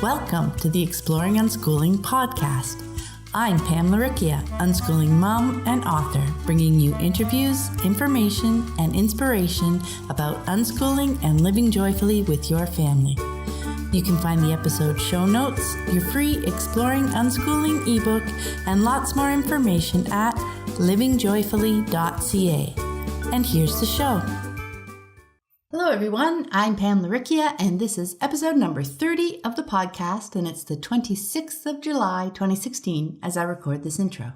Welcome to the Exploring Unschooling podcast. I'm Pam Laricchia, unschooling mom and author, bringing you interviews, information, and inspiration about unschooling and living joyfully with your family. You can find the episode show notes, your free Exploring Unschooling ebook, and lots more information at livingjoyfully.ca. And here's the show. Hello everyone, I'm Pam Laricchia, and this is episode number 30 of the podcast, and it's the 26th of July 2016 as I record this intro.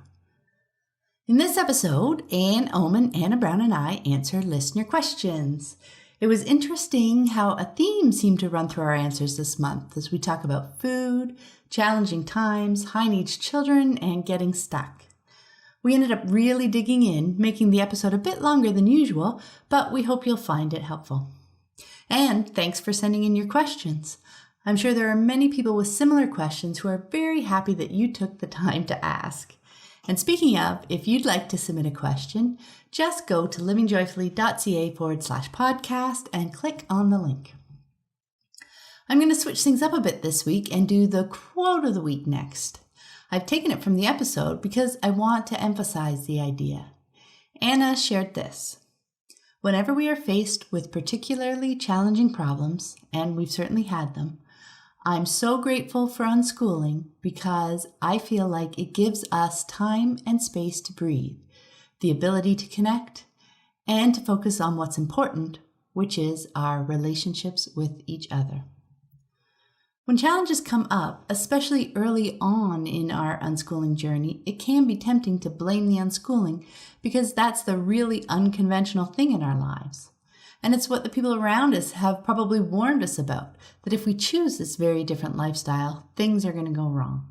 In this episode, Ohman and Anna Brown and I answer listener questions. It was interesting how a theme seemed to run through our answers this month as we talk about food, challenging times, high-needs children, and getting stuck. We ended up really digging in, making the episode a bit longer than usual, but we hope you'll find it helpful. And thanks for sending in your questions. I'm sure there are many people with similar questions who are very happy that you took the time to ask. And speaking of, if you'd like to submit a question, just go to livingjoyfully.ca/podcast and click on the link. I'm going to switch things up a bit this week and do the quote of the week next. I've taken it from the episode because I want to emphasize the idea. Anna shared this. Whenever we are faced with particularly challenging problems, and we've certainly had them, I'm so grateful for unschooling because I feel like it gives us time and space to breathe, the ability to connect, and to focus on what's important, which is our relationships with each other. When challenges come up, especially early on in our unschooling journey, it can be tempting to blame the unschooling because that's the really unconventional thing in our lives. And it's what the people around us have probably warned us about, that if we choose this very different lifestyle, things are going to go wrong.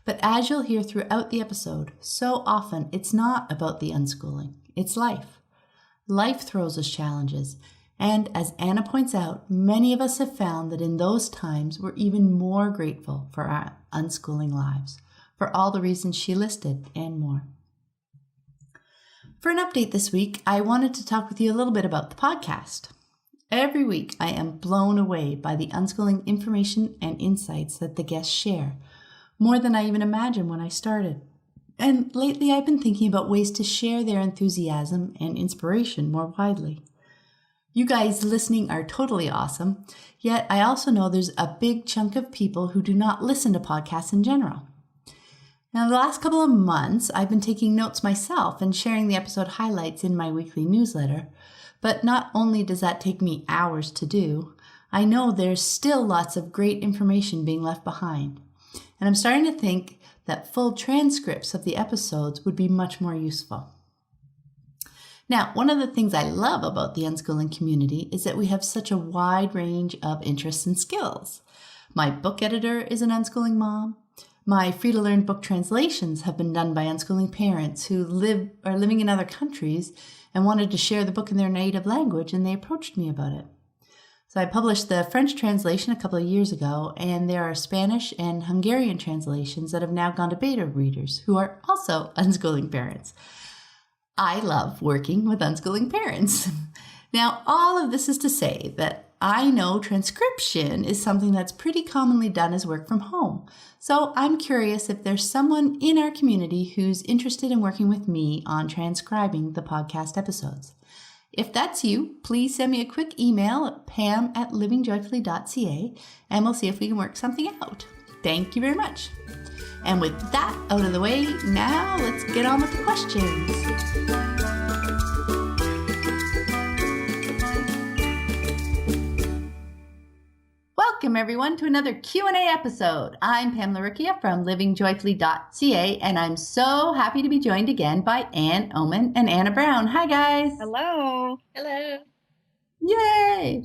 But as you'll hear throughout the episode, so often it's not about the unschooling, it's life. Life throws us challenges. And as Anna points out, many of us have found that in those times, we're even more grateful for our unschooling lives, for all the reasons she listed and more. For an update this week, I wanted to talk with you a little bit about the podcast. Every week, I am blown away by the unschooling information and insights that the guests share, more than I even imagined when I started. And lately, I've been thinking about ways to share their enthusiasm and inspiration more widely. You guys listening are totally awesome, yet I also know there's a big chunk of people who do not listen to podcasts in general. Now, the last couple of months, I've been taking notes myself and sharing the episode highlights in my weekly newsletter, but not only does that take me hours to do, I know there's still lots of great information being left behind, and I'm starting to think that full transcripts of the episodes would be much more useful. Now, one of the things I love about the unschooling community is that we have such a wide range of interests and skills. My book editor is an unschooling mom. My free-to-learn book translations have been done by unschooling parents who are living in other countries and wanted to share the book in their native language, and they approached me about it. So I published the French translation a couple of years ago, and there are Spanish and Hungarian translations that have now gone to beta readers who are also unschooling parents. I love working with unschooling parents. Now, all of this is to say that I know transcription is something that's pretty commonly done as work from home. So I'm curious if there's someone in our community who's interested in working with me on transcribing the podcast episodes. If that's you, please send me a quick email at pam@livingjoyfully.ca and we'll see if we can work something out. Thank you very much. And with that out of the way, now let's get on with the questions. Welcome everyone to another Q&A episode. I'm Pam Laricchia from livingjoyfully.ca, and I'm so happy to be joined again by Ohman and Anna Brown. Hi guys. Hello. Hello. Yay.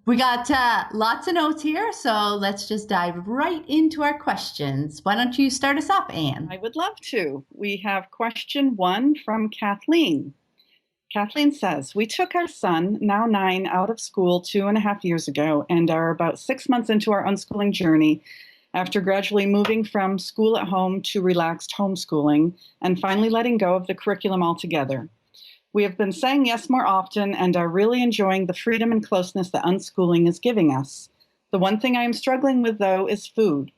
We got lots of notes here, so let's just dive right into our questions. Why don't you start us off, Anne? I would love to. We have question 1 from Kathleen. Kathleen says, we took our son, now 9, out of school 2.5 years ago and are about 6 months into our unschooling journey after gradually moving from school at home to relaxed homeschooling and finally letting go of the curriculum altogether. We have been saying yes more often and are really enjoying the freedom and closeness that unschooling is giving us. The one thing I am struggling with, though, is food.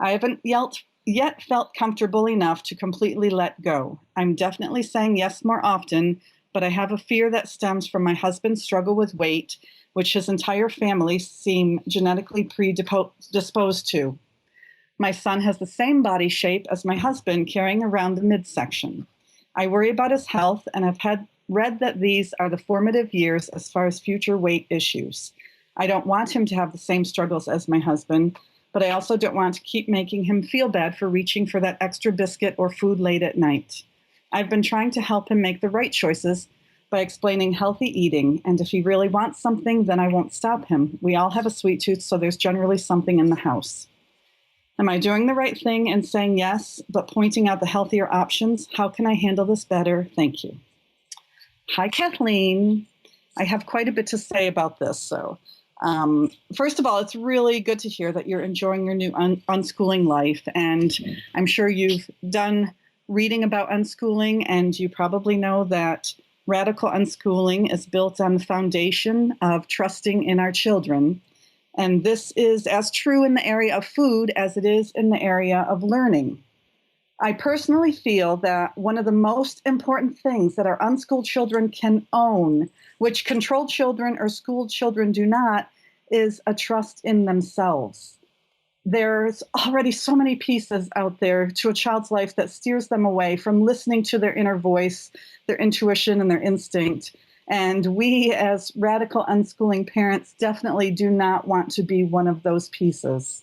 I haven't yet felt comfortable enough to completely let go. I'm definitely saying yes more often, but I have a fear that stems from my husband's struggle with weight, which his entire family seem genetically predisposed to. My son has the same body shape as my husband, carrying around the midsection. I worry about his health and have read that these are the formative years as far as future weight issues. I don't want him to have the same struggles as my husband, but I also don't want to keep making him feel bad for reaching for that extra biscuit or food late at night. I've been trying to help him make the right choices by explaining healthy eating, and if he really wants something, then I won't stop him. We all have a sweet tooth, so there's generally something in the house. Am I doing the right thing and saying yes, but pointing out the healthier options? How can I handle this better? Thank you. Hi, Kathleen. I have quite a bit to say about this. So, first of all, it's really good to hear that you're enjoying your new unschooling life. And I'm sure you've done reading about unschooling, and you probably know that radical unschooling is built on the foundation of trusting in our children. And this is as true in the area of food as it is in the area of learning. I personally feel that one of the most important things that our unschooled children can own, which controlled children or schooled children do not, is a trust in themselves. There's already so many pieces out there to a child's life that steers them away from listening to their inner voice, their intuition, and their instinct. And we, as radical unschooling parents, definitely do not want to be one of those pieces.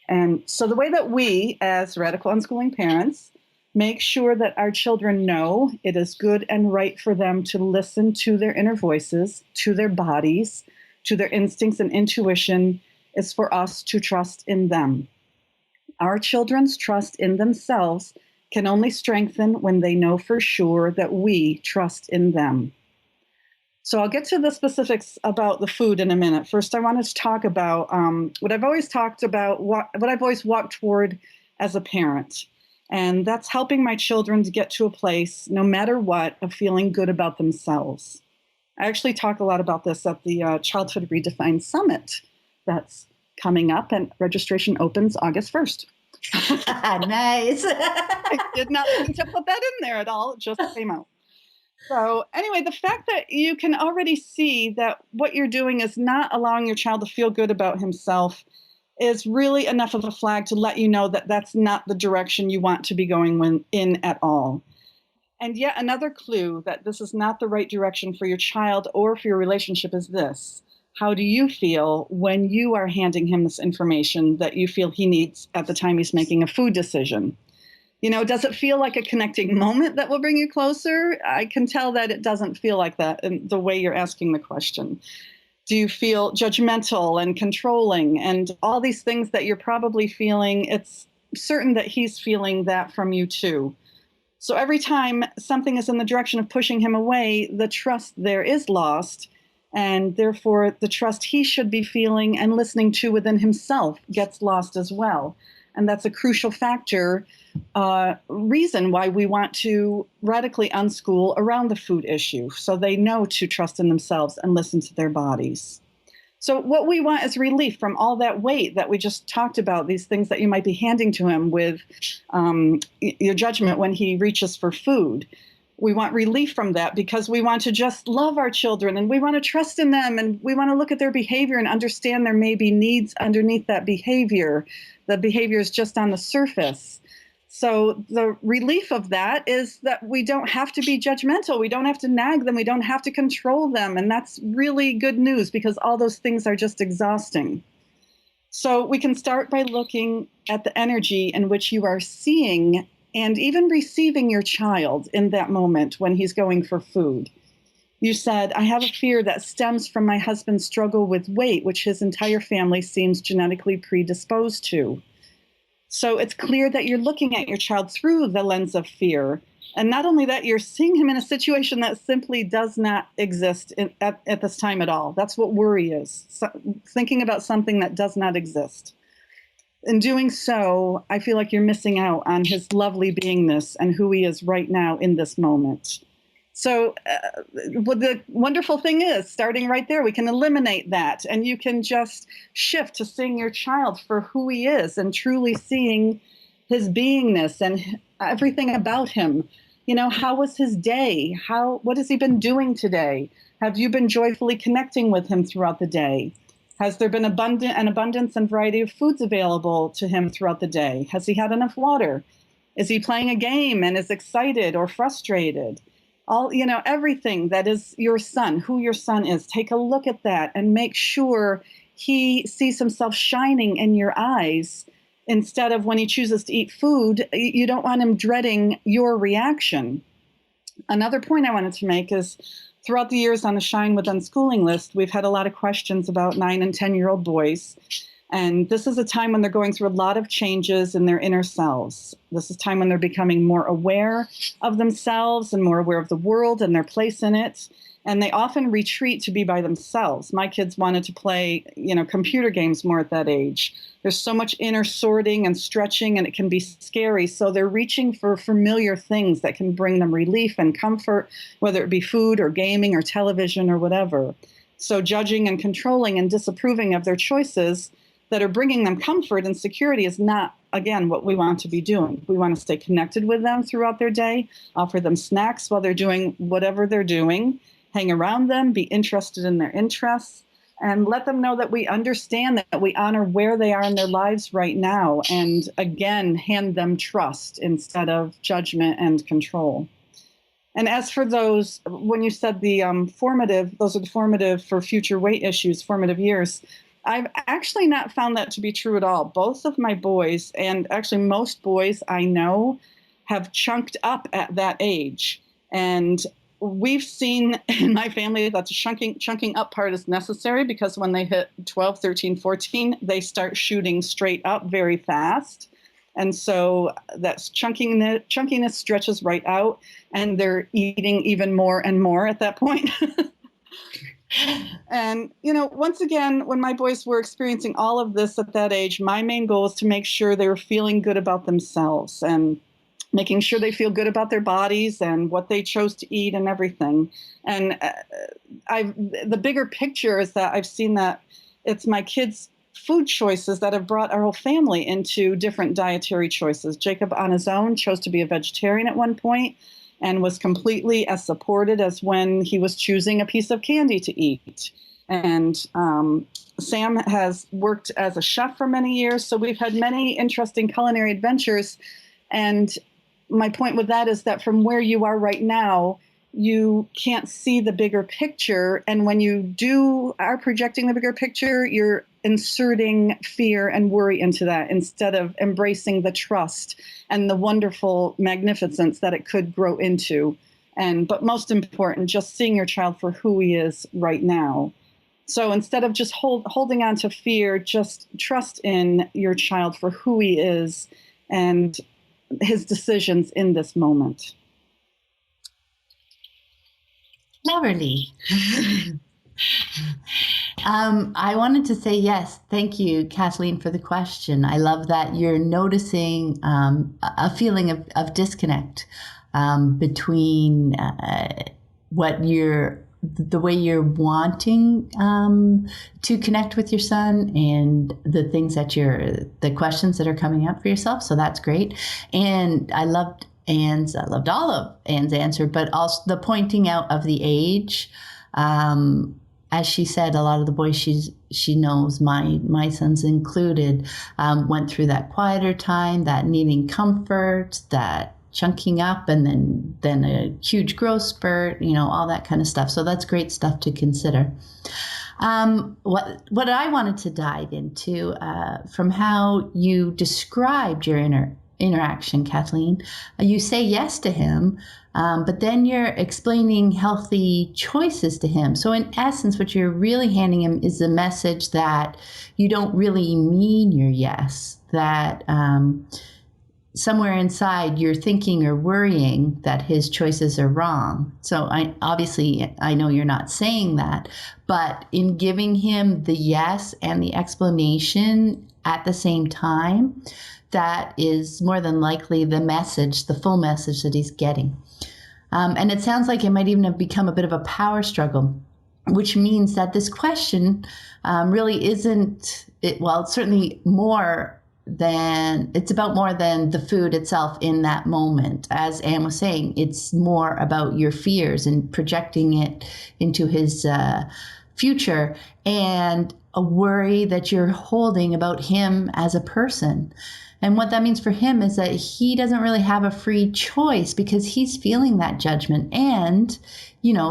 And so the way that we, as radical unschooling parents, make sure that our children know it is good and right for them to listen to their inner voices, to their bodies, to their instincts and intuition, is for us to trust in them. Our children's trust in themselves can only strengthen when they know for sure that we trust in them. So I'll get to the specifics about the food in a minute. First, I wanted to talk about what I've always talked about, what I've always walked toward as a parent. And that's helping my children to get to a place, no matter what, of feeling good about themselves. I actually talk a lot about this at the Childhood Redefined Summit that's coming up, and registration opens August 1st. Nice. I did not mean to put that in there at all. It just came out. So anyway, the fact that you can already see that what you're doing is not allowing your child to feel good about himself is really enough of a flag to let you know that that's not the direction you want to be going in at all. And yet another clue that this is not the right direction for your child or for your relationship is this. How do you feel when you are handing him this information that you feel he needs at the time he's making a food decision? You know, does it feel like a connecting moment that will bring you closer? I can tell that it doesn't feel like that in the way you're asking the question. Do you feel judgmental and controlling and all these things that you're probably feeling? It's certain that he's feeling that from you too. So every time something is in the direction of pushing him away, the trust there is lost. And therefore, the trust he should be feeling and listening to within himself gets lost as well. And that's a crucial factor, reason why we want to radically unschool around the food issue, so they know to trust in themselves and listen to their bodies. So what we want is relief from all that weight that we just talked about, these things that you might be handing to him with your judgment when he reaches for food. We want relief from that because we want to just love our children and we want to trust in them and we want to look at their behavior and understand there may be needs underneath that behavior. The behavior is just on the surface. So the relief of that is that we don't have to be judgmental. We don't have to nag them. We don't have to control them. And that's really good news because all those things are just exhausting. So we can start by looking at the energy in which you are seeing and even receiving your child in that moment when he's going for food. You said, I have a fear that stems from my husband's struggle with weight, which his entire family seems genetically predisposed to. So it's clear that you're looking at your child through the lens of fear. And not only that, you're seeing him in a situation that simply does not exist at this time at all. That's what worry is, thinking about something that does not exist. In doing so, I feel like you're missing out on his lovely beingness and who he is right now in this moment. So what the wonderful thing is, starting right there, we can eliminate that, and you can just shift to seeing your child for who he is and truly seeing his beingness and everything about him. How was his day? What has he been doing today? Have you been joyfully connecting with him throughout the day? Has there been an abundance and variety of foods available to him throughout the day? Has he had enough water? Is he playing a game and is excited or frustrated? Everything that is your son, who your son is, take a look at that and make sure he sees himself shining in your eyes. Instead of when he chooses to eat food, you don't want him dreading your reaction. Another point I wanted to make is throughout the years on the Shine with Unschooling list, we've had a lot of questions about 9 and 10-year-old boys. And this is a time when they're going through a lot of changes in their inner selves. This is time when they're becoming more aware of themselves and more aware of the world and their place in it. And they often retreat to be by themselves. My kids wanted to play, computer games more at that age. There's so much inner sorting and stretching, and it can be scary. So they're reaching for familiar things that can bring them relief and comfort, whether it be food or gaming or television or whatever. So judging and controlling and disapproving of their choices that are bringing them comfort and security is not, again, what we want to be doing. We want to stay connected with them throughout their day, offer them snacks while they're doing whatever they're doing, hang around them, be interested in their interests, and let them know that we understand, that we honor where they are in their lives right now, and again, hand them trust instead of judgment and control. And as for those, when you said those are the formative for future weight issues, formative years, I've actually not found that to be true at all. Both of my boys, and actually most boys I know, have chunked up at that age. And we've seen in my family that the chunking up part is necessary, because when they hit 12, 13, 14, they start shooting straight up very fast. And so that chunkiness stretches right out, and they're eating even more and more at that point. And, once again, when my boys were experiencing all of this at that age, my main goal is to make sure they were feeling good about themselves and making sure they feel good about their bodies and what they chose to eat and everything. And the bigger picture is that I've seen that it's my kids' food choices that have brought our whole family into different dietary choices. Jacob on his own chose to be a vegetarian at one point, and was completely as supported as when he was choosing a piece of candy to eat. And Sam has worked as a chef for many years, so we've had many interesting culinary adventures. And my point with that is that from where you are right now, you can't see the bigger picture. And when you are projecting the bigger picture, you're inserting fear and worry into that instead of embracing the trust and the wonderful magnificence that it could grow into. But most important, just seeing your child for who he is right now. So instead of just holding on to fear, just trust in your child for who he is and his decisions in this moment. Lovely. I wanted to say yes. Thank you, Kathleen, for the question. I love that you're noticing a feeling of disconnect between the way you're wanting to connect with your son and the things the questions that are coming up for yourself. So that's great. And I loved all of Anne's answer, but also the pointing out of the age. As she said, a lot of the boys she knows, my sons included, went through that quieter time, that needing comfort, that chunking up, and then a huge growth spurt, all that kind of stuff. So that's great stuff to consider. What I wanted to dive into from how you described your interaction, Kathleen, you say yes to him, but then you're explaining healthy choices to him. So in essence, what you're really handing him is a message that you don't really mean your yes, that somewhere inside you're thinking or worrying that his choices are wrong. So I know you're not saying that, but in giving him the yes and the explanation at the same time, that is more than likely the full message that he's getting. And it sounds like it might even have become a bit of a power struggle, which means that this question really isn't, well, it's certainly it's about more than the food itself in that moment. As Anne was saying, it's more about your fears and projecting it into his future, and a worry that you're holding about him as a person. And what that means for him is that he doesn't really have a free choice because he's feeling that judgment. And,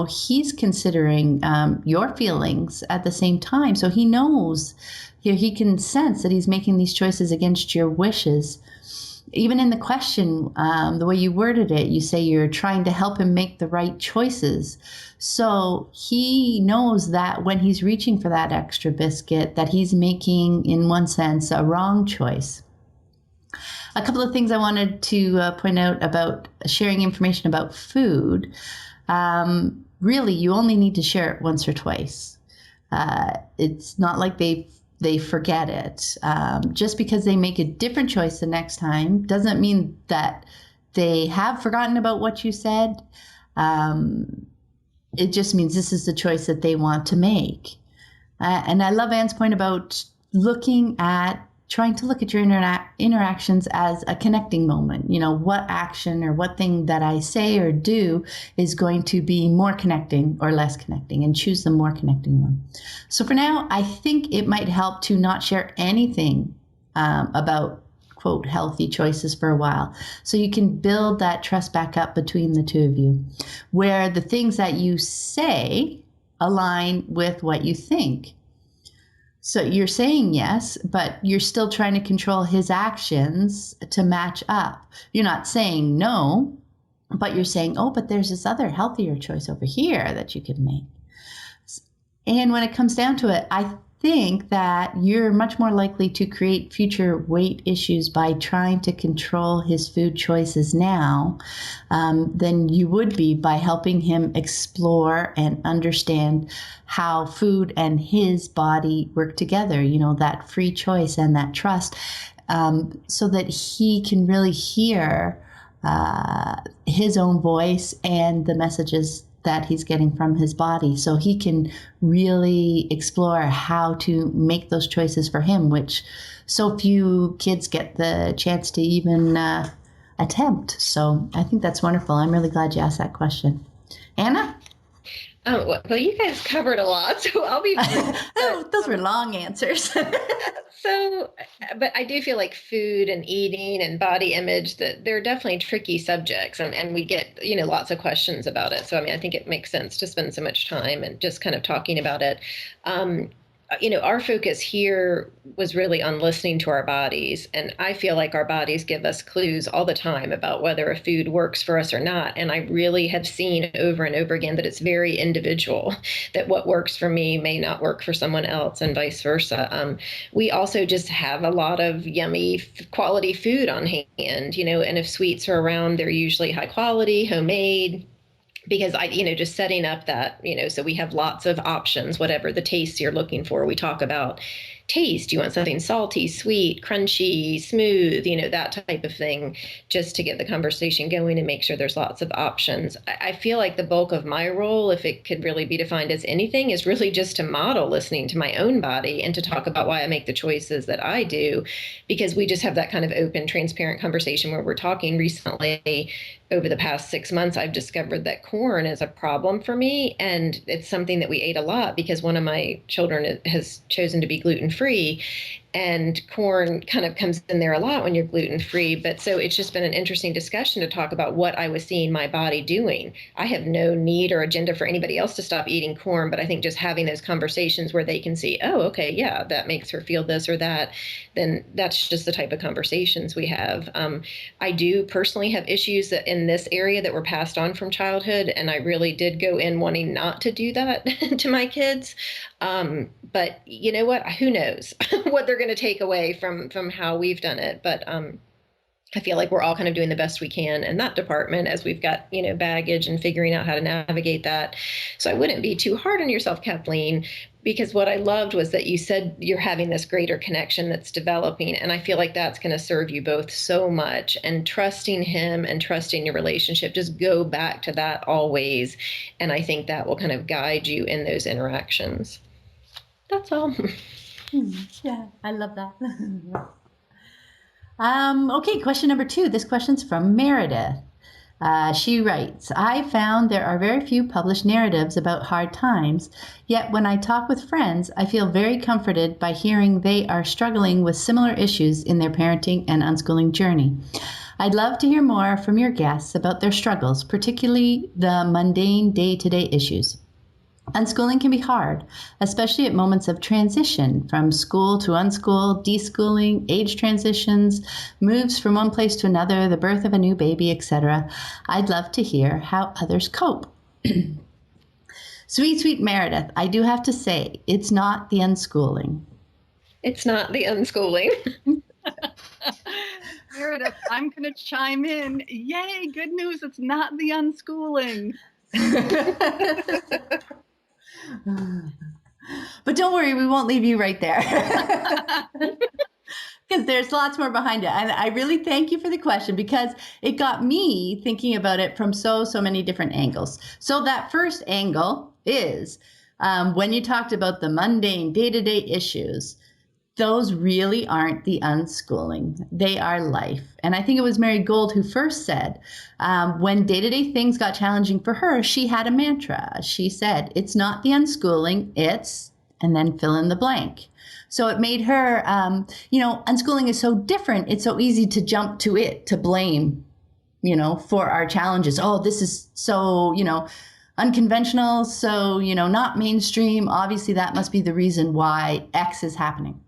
he's considering your feelings at the same time. So he knows, he can sense that he's making these choices against your wishes. Even in the question, the way you worded it, you say you're trying to help him make the right choices. So he knows that when he's reaching for that extra biscuit, that he's making, in one sense, a wrong choice. A couple of things I wanted to point out about sharing information about food. Really, you only need to share it once or twice. It's not like they forget it. Just because they make a different choice the next time doesn't mean that they have forgotten about what you said. It just means this is the choice that they want to make. And I love Anne's point about trying to look at your interactions as a connecting moment. What action or what thing that I say or do is going to be more connecting or less connecting, and choose the more connecting one. So for now, I think it might help to not share anything about, quote, healthy choices for a while. So you can build that trust back up between the two of you, where the things that you say align with what you think. So you're saying yes, but you're still trying to control his actions to match up. You're not saying no, but you're saying, oh, but there's this other healthier choice over here that you could make. And when it comes down to it, I think that you're much more likely to create future weight issues by trying to control his food choices now than you would be by helping him explore and understand how food and his body work together, that free choice and that trust, so that he can really hear his own voice and the messages that he's getting from his body, so he can really explore how to make those choices for him, which so few kids get the chance to even attempt. So I think that's wonderful. I'm really glad you asked that question. Anna? Oh, well, you guys covered a lot, so I'll be brief. Those were long answers. But I do feel like food and eating and body image, that they're definitely tricky subjects, and we get, lots of questions about it. So, I think it makes sense to spend so much time and just kind of talking about it. Our focus here was really on listening to our bodies. And I feel like our bodies give us clues all the time about whether a food works for us or not. And I really have seen over and over again that it's very individual, that what works for me may not work for someone else, and vice versa. We also just have a lot of yummy quality food on hand, and if sweets are around, they're usually high quality, homemade, because just setting up that, so we have lots of options, whatever the tastes you're looking for. We talk about taste. You want something salty, sweet, crunchy, smooth, that type of thing, just to get the conversation going and make sure there's lots of options. I feel like the bulk of my role, if it could really be defined as anything, is really just to model listening to my own body and to talk about why I make the choices that I do, because we just have that kind of open, transparent conversation where we're talking. Recently, over the past 6 months, I've discovered that corn is a problem for me. And it's something that we ate a lot because one of my children has chosen to be gluten-free. And corn kind of comes in there a lot when you're gluten-free. But so it's just been an interesting discussion to talk about what I was seeing my body doing. I have no need or agenda for anybody else to stop eating corn, but I think just having those conversations where they can see, oh, okay, yeah, that makes her feel this or that, then that's just the type of conversations we have. I do personally have issues that in this area that were passed on from childhood, and I really did go in wanting not to do that to my kids. But you know what? Who knows what they're going to take away from how we've done it. But I feel like we're all kind of doing the best we can in that department as we've got, baggage and figuring out how to navigate that. So I wouldn't be too hard on yourself, Kathleen, because what I loved was that you said you're having this greater connection that's developing. And I feel like that's going to serve you both so much. And trusting him and trusting your relationship, just go back to that always. And I think that will kind of guide you in those interactions. That's all. Yeah, I love that. Okay, question number 2. This question's from Meredith. She writes, I found there are very few published narratives about hard times, yet when I talk with friends, I feel very comforted by hearing they are struggling with similar issues in their parenting and unschooling journey. I'd love to hear more from your guests about their struggles, particularly the mundane day-to-day issues. Unschooling can be hard, especially at moments of transition from school to unschool, deschooling, age transitions, moves from one place to another, the birth of a new baby, etc. I'd love to hear how others cope. Sweet Meredith, I do have to say, it's not the unschooling. It's not the unschooling. Meredith, I'm going to chime in. Yay, good news. It's not the unschooling. But don't worry, we won't leave you right there. Because there's lots more behind it. And I really thank you for the question, because it got me thinking about it from so many different angles. So that first angle is when you talked about the mundane day-to-day issues, those really aren't the unschooling. They are life. And I think it was Mary Gold who first said, when day-to-day things got challenging for her, she had a mantra. She said, it's not the unschooling, it's, and then fill in the blank. So it made her, unschooling is so different. It's so easy to jump to it, to blame, for our challenges. Oh, this is so, unconventional. So, not mainstream. Obviously, that must be the reason why X is happening.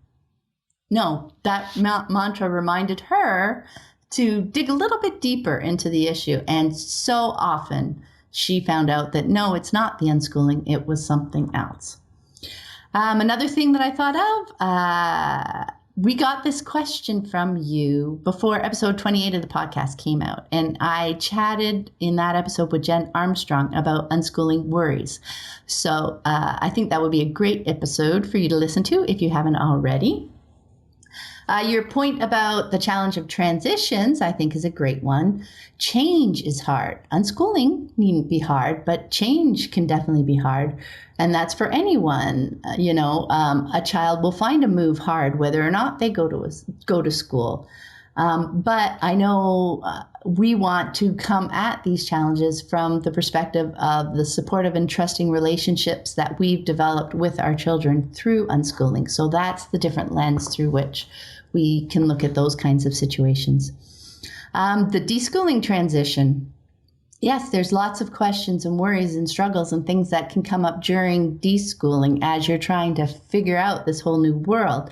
No, that mantra reminded her to dig a little bit deeper into the issue. And so often she found out that, no, it's not the unschooling. It was something else. Another thing that I thought of, we got this question from you before episode 28 of the podcast came out. And I chatted in that episode with Jen Armstrong about unschooling worries. So I think that would be a great episode for you to listen to if you haven't already. Your point about the challenge of transitions, I think, is a great one. Change is hard. Unschooling needn't be hard, but change can definitely be hard. And that's for anyone. A child will find a move hard, whether or not they go to school. But I know we want to come at these challenges from the perspective of the supportive and trusting relationships that we've developed with our children through unschooling. So that's the different lens through which we can look at those kinds of situations. The deschooling transition. Yes, there's lots of questions and worries and struggles and things that can come up during deschooling as you're trying to figure out this whole new world.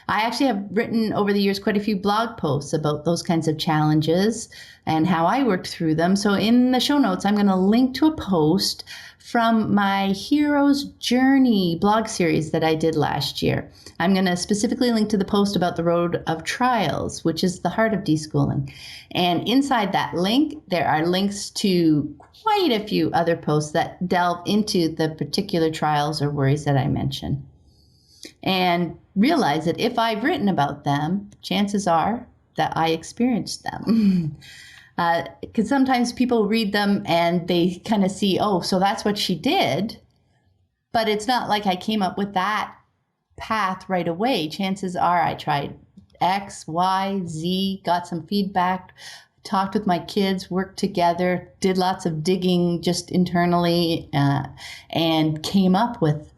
I actually have written over the years quite a few blog posts about those kinds of challenges and how I worked through them. So in the show notes, I'm going to link to a post from my Hero's Journey blog series that I did last year. I'm going to specifically link to the post about the Road of Trials, which is the heart of deschooling. And inside that link, there are links to quite a few other posts that delve into the particular trials or worries that I mentioned. And realize that if I've written about them, chances are that I experienced them. Because sometimes people read them and they kind of see, oh, so that's what she did. But it's not like I came up with that path right away. Chances are I tried X, Y, Z, got some feedback, talked with my kids, worked together, did lots of digging just internally, and came up with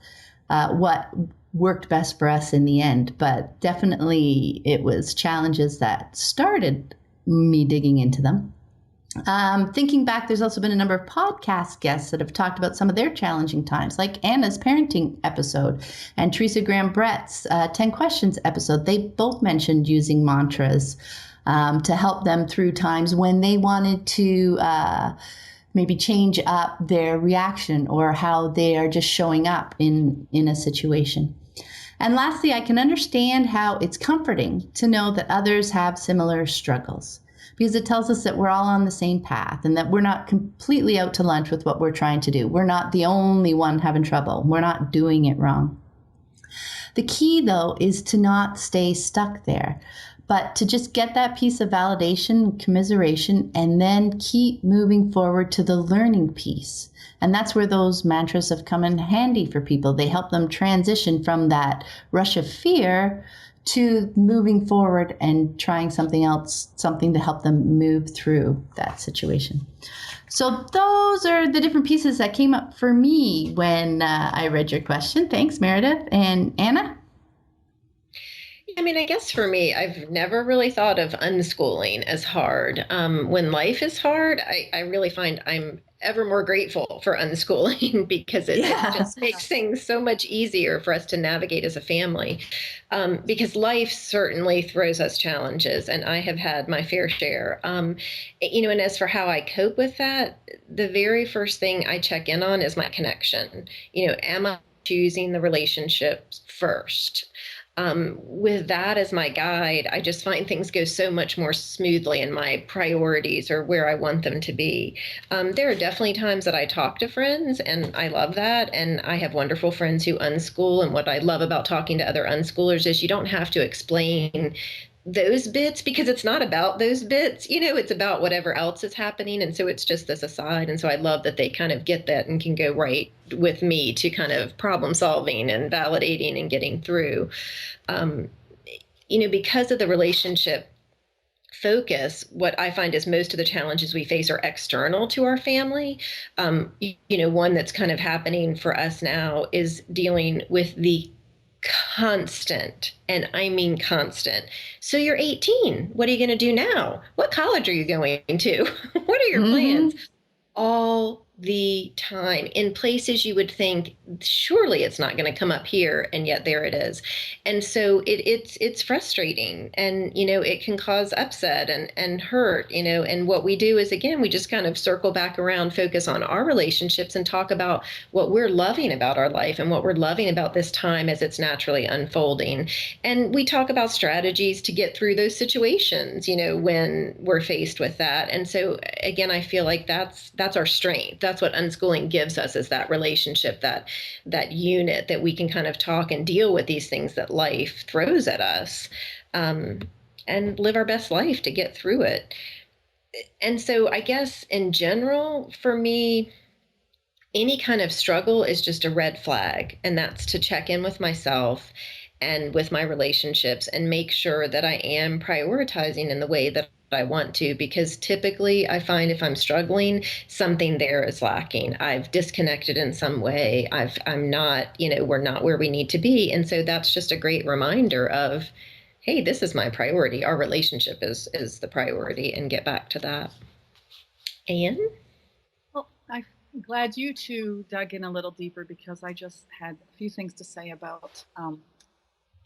what worked best for us in the end. But definitely it was challenges that started me digging into them. Thinking back, there's also been a number of podcast guests that have talked about some of their challenging times, like Anna's parenting episode and Teresa Graham Brett's 10 Questions episode. They both mentioned using mantras to help them through times when they wanted to maybe change up their reaction or how they are just showing up in a situation. And lastly, I can understand how it's comforting to know that others have similar struggles. because it tells us that we're all on the same path and that we're not completely out to lunch with what we're trying to do. We're not the only one having trouble. We're not doing it wrong. The key, though, is to not stay stuck there, but to just get that piece of validation, commiseration, and then keep moving forward to the learning piece. And that's where those mantras have come in handy for people. They help them transition from that rush of fear to moving forward and trying something else, something to help them move through that situation. So those are the different pieces that came up for me when I read your question. Thanks, Meredith. And Anna? I mean, I guess for me, I've never really thought of unschooling as hard. When life is hard, I really find I'm ever more grateful for unschooling because it just makes things so much easier for us to navigate as a family. Because life certainly throws us challenges, and I have had my fair share. And as for how I cope with that, the very first thing I check in on is my connection. Am I choosing the relationships first? With that as my guide, I just find things go so much more smoothly and my priorities are where I want them to be. There are definitely times that I talk to friends, and I love that. And I have wonderful friends who unschool. And what I love about talking to other unschoolers is you don't have to explain those bits because it's not about those bits, it's about whatever else is happening. And so it's just this aside. And so I love that they kind of get that and can go right with me to kind of problem solving and validating and getting through. Because of the relationship focus, what I find is most of the challenges we face are external to our family. One that's kind of happening for us now is dealing with the constant, and I mean constant. So you're 18. What are you going to do now? What college are you going to? What are your plans? All the time in places you would think surely it's not going to come up here, and yet there it is. And so it's frustrating, and it can cause upset and hurt, and what we do is, again, we just kind of circle back around, focus on our relationships and talk about what we're loving about our life and what we're loving about this time as it's naturally unfolding. And we talk about strategies to get through those situations, when we're faced with that. And so again, I feel like that's our strength. That's what unschooling gives us, is that relationship, that unit that we can kind of talk and deal with these things that life throws at us, and live our best life to get through it. And so I guess in general, for me, any kind of struggle is just a red flag, and that's to check in with myself and with my relationships and make sure that I am prioritizing in the way that I want to, because typically I find if I'm struggling, something there is lacking. I've disconnected in some way. I'm not, we're not where we need to be. And so that's just a great reminder of, hey, this is my priority. Our relationship is the priority, and get back to that. Anne? Well, I'm glad you two dug in a little deeper, because I just had a few things to say about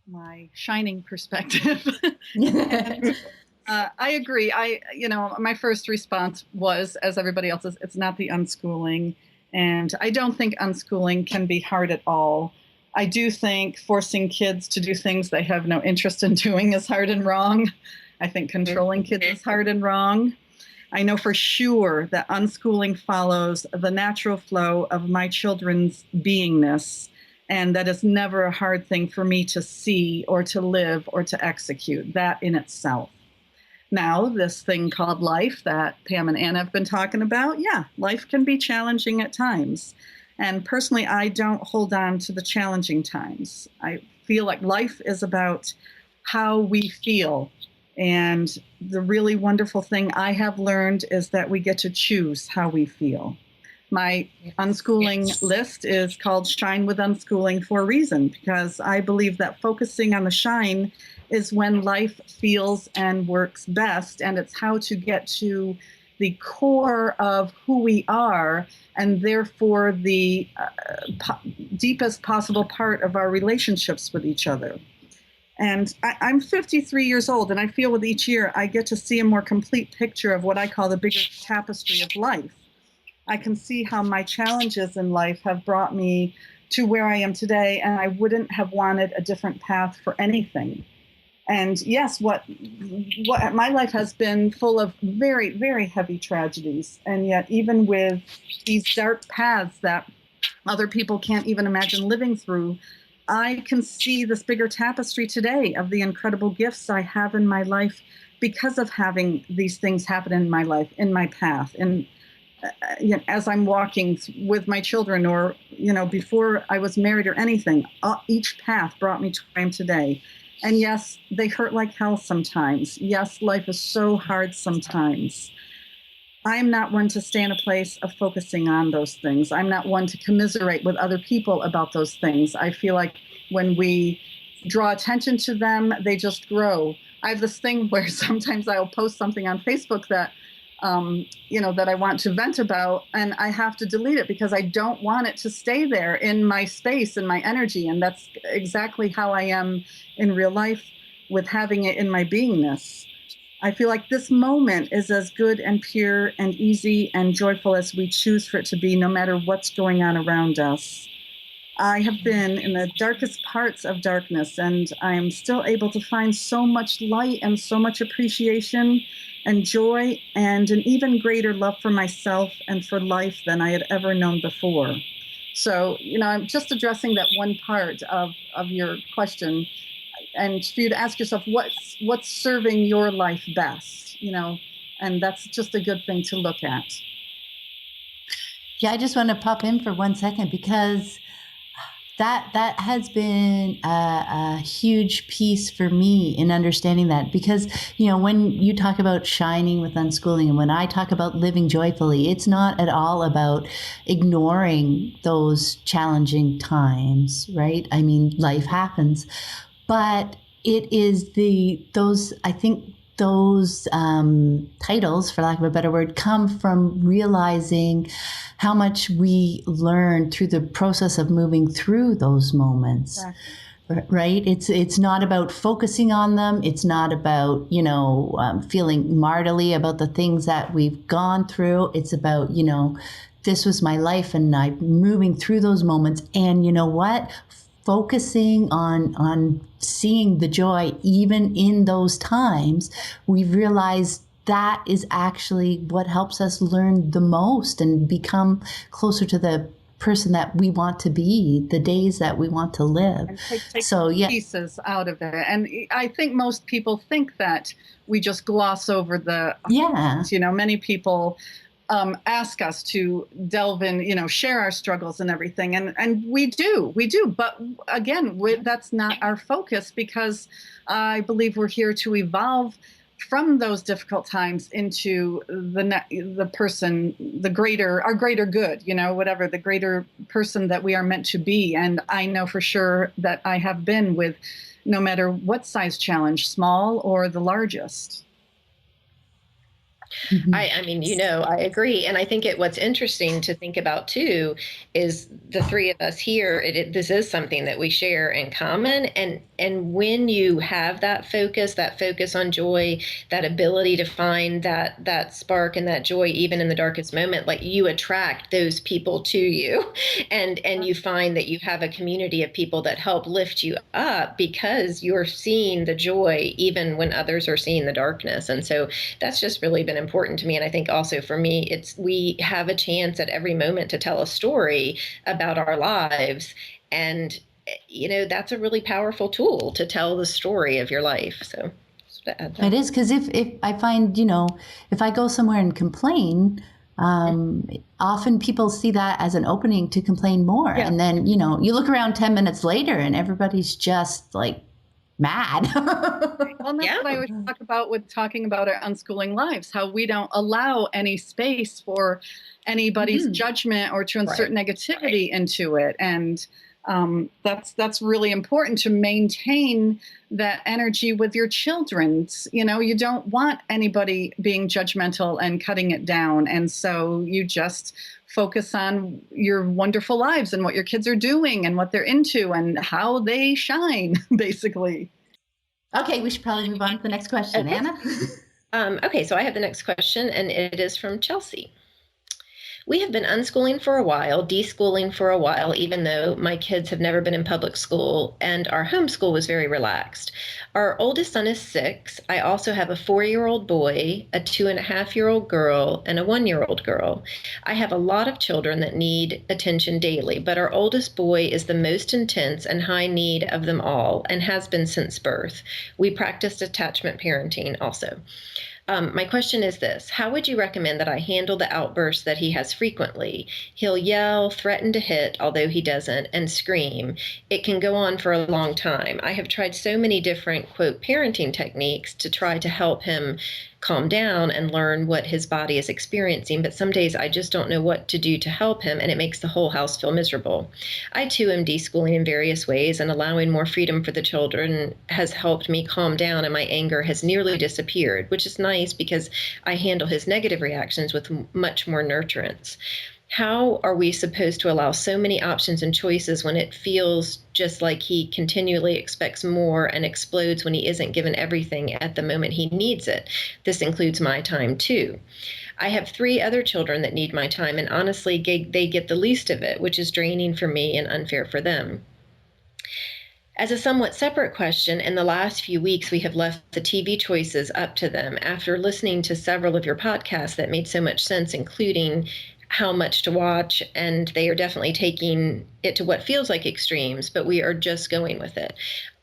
my shining perspective. And, I agree. My first response was, as everybody else's, it's not the unschooling. And I don't think unschooling can be hard at all. I do think forcing kids to do things they have no interest in doing is hard and wrong. I think controlling kids is hard and wrong. I know for sure that unschooling follows the natural flow of my children's beingness. And that is never a hard thing for me to see or to live or to execute, that in itself. Now, this thing called life that Pam and Anna have been talking about, life can be challenging at times. And personally, I don't hold on to the challenging times. I feel like life is about how we feel. And the really wonderful thing I have learned is that we get to choose how we feel. My unschooling list is called Shine with Unschooling for a reason, because I believe that focusing on the shine is when life feels and works best, and it's how to get to the core of who we are, and therefore the deepest possible part of our relationships with each other. And I'm 53 years old, and I feel with each year I get to see a more complete picture of what I call the bigger tapestry of life. I can see how my challenges in life have brought me to where I am today, and I wouldn't have wanted a different path for anything. And yes, what my life has been full of very, very heavy tragedies. And yet, even with these dark paths that other people can't even imagine living through, I can see this bigger tapestry today of the incredible gifts I have in my life because of having these things happen in my life, in my path. And as I'm walking with my children, or, before I was married or anything, each path brought me to where I am today. And yes, they hurt like hell sometimes. Yes, life is so hard sometimes. I'm not one to stay in a place of focusing on those things. I'm not one to commiserate with other people about those things. I feel like when we draw attention to them, they just grow. I have this thing where sometimes I'll post something on Facebook that that I want to vent about, and I have to delete it because I don't want it to stay there in my space and my energy. And that's exactly how I am in real life with having it in my beingness. I feel like this moment is as good and pure and easy and joyful as we choose for it to be, no matter what's going on around us. I have been in the darkest parts of darkness, and I am still able to find so much light and so much appreciation and joy and an even greater love for myself and for life than I had ever known before. So, I'm just addressing that one part of your question, and for you to ask yourself, what's serving your life best, and that's just a good thing to look at. Yeah, I just want to pop in for 1 second, because that has been a huge piece for me in understanding that. Because, when you talk about shining with unschooling, and when I talk about living joyfully, it's not at all about ignoring those challenging times, right? I mean, life happens, but it is those titles, for lack of a better word, come from realizing how much we learn through the process of moving through those moments. Exactly. Right? It's not about focusing on them. It's not about, feeling martyrly about the things that we've gone through. It's about, this was my life and I'm moving through those moments. And you know what? Focusing on seeing the joy even in those times, we realize that is actually what helps us learn the most and become closer to the person that we want to be, the days that we want to live. And take pieces out of it. And I think most people think that we just gloss over the many people ask us to delve in, share our struggles and everything. And we do. But again, that's not our focus, because I believe we're here to evolve from those difficult times into the person, our greater good, whatever, the greater person that we are meant to be. And I know for sure that I have been with no matter what size challenge, small or the largest. Mm-hmm. I mean, I agree. And I think what's interesting to think about too is the three of us here, this is something that we share in common. And when you have that focus on joy, that ability to find that spark and that joy, even in the darkest moment, like, you attract those people to you, and you find that you have a community of people that help lift you up because you're seeing the joy even when others are seeing the darkness. And so that's just really been important to me. And I think also for me, we have a chance at every moment to tell a story about our lives. And, that's a really powerful tool to tell the story of your life. So it is, because if I find, if I go somewhere and complain, often people see that as an opening to complain more. Yeah. And then, you look around 10 minutes later and everybody's just like mad. Well, that's what I always talk about with talking about our unschooling lives, how we don't allow any space for anybody's judgment or to insert negativity into it. And that's really important to maintain that energy with your children. You don't want anybody being judgmental and cutting it down. And so you just focus on your wonderful lives and what your kids are doing and what they're into and how they shine, basically. Okay, we should probably move on to the next question. Okay. Anna? Okay, so I have the next question, and it is from Chelsea. We have been unschooling for a while, deschooling for a while, even though my kids have never been in public school, and our homeschool was very relaxed. Our oldest son is 6. I also have a 4-year-old boy, a 2.5-year-old girl, and a 1-year-old girl. I have a lot of children that need attention daily, but our oldest boy is the most intense and high need of them all and has been since birth. We practiced attachment parenting also. My question is this: how would you recommend that I handle the outbursts that he has frequently? He'll yell, threaten to hit, although he doesn't, and scream. It can go on for a long time. I have tried so many different, quote, parenting techniques to try to help him calm down and learn what his body is experiencing, but some days I just don't know what to do to help him, and it makes the whole house feel miserable. I too am deschooling in various ways, and allowing more freedom for the children has helped me calm down, and my anger has nearly disappeared, which is nice because I handle his negative reactions with much more nurturance. How are we supposed to allow so many options and choices when it feels just like he continually expects more and explodes when he isn't given everything at the moment he needs it? This includes my time too. I have 3 other children that need my time, and honestly, they get the least of it, which is draining for me and unfair for them. As a somewhat separate question, in the last few weeks, we have left the TV choices up to them. After listening to several of your podcasts that made so much sense, including how much to watch, and they are definitely taking it to what feels like extremes, but we are just going with it.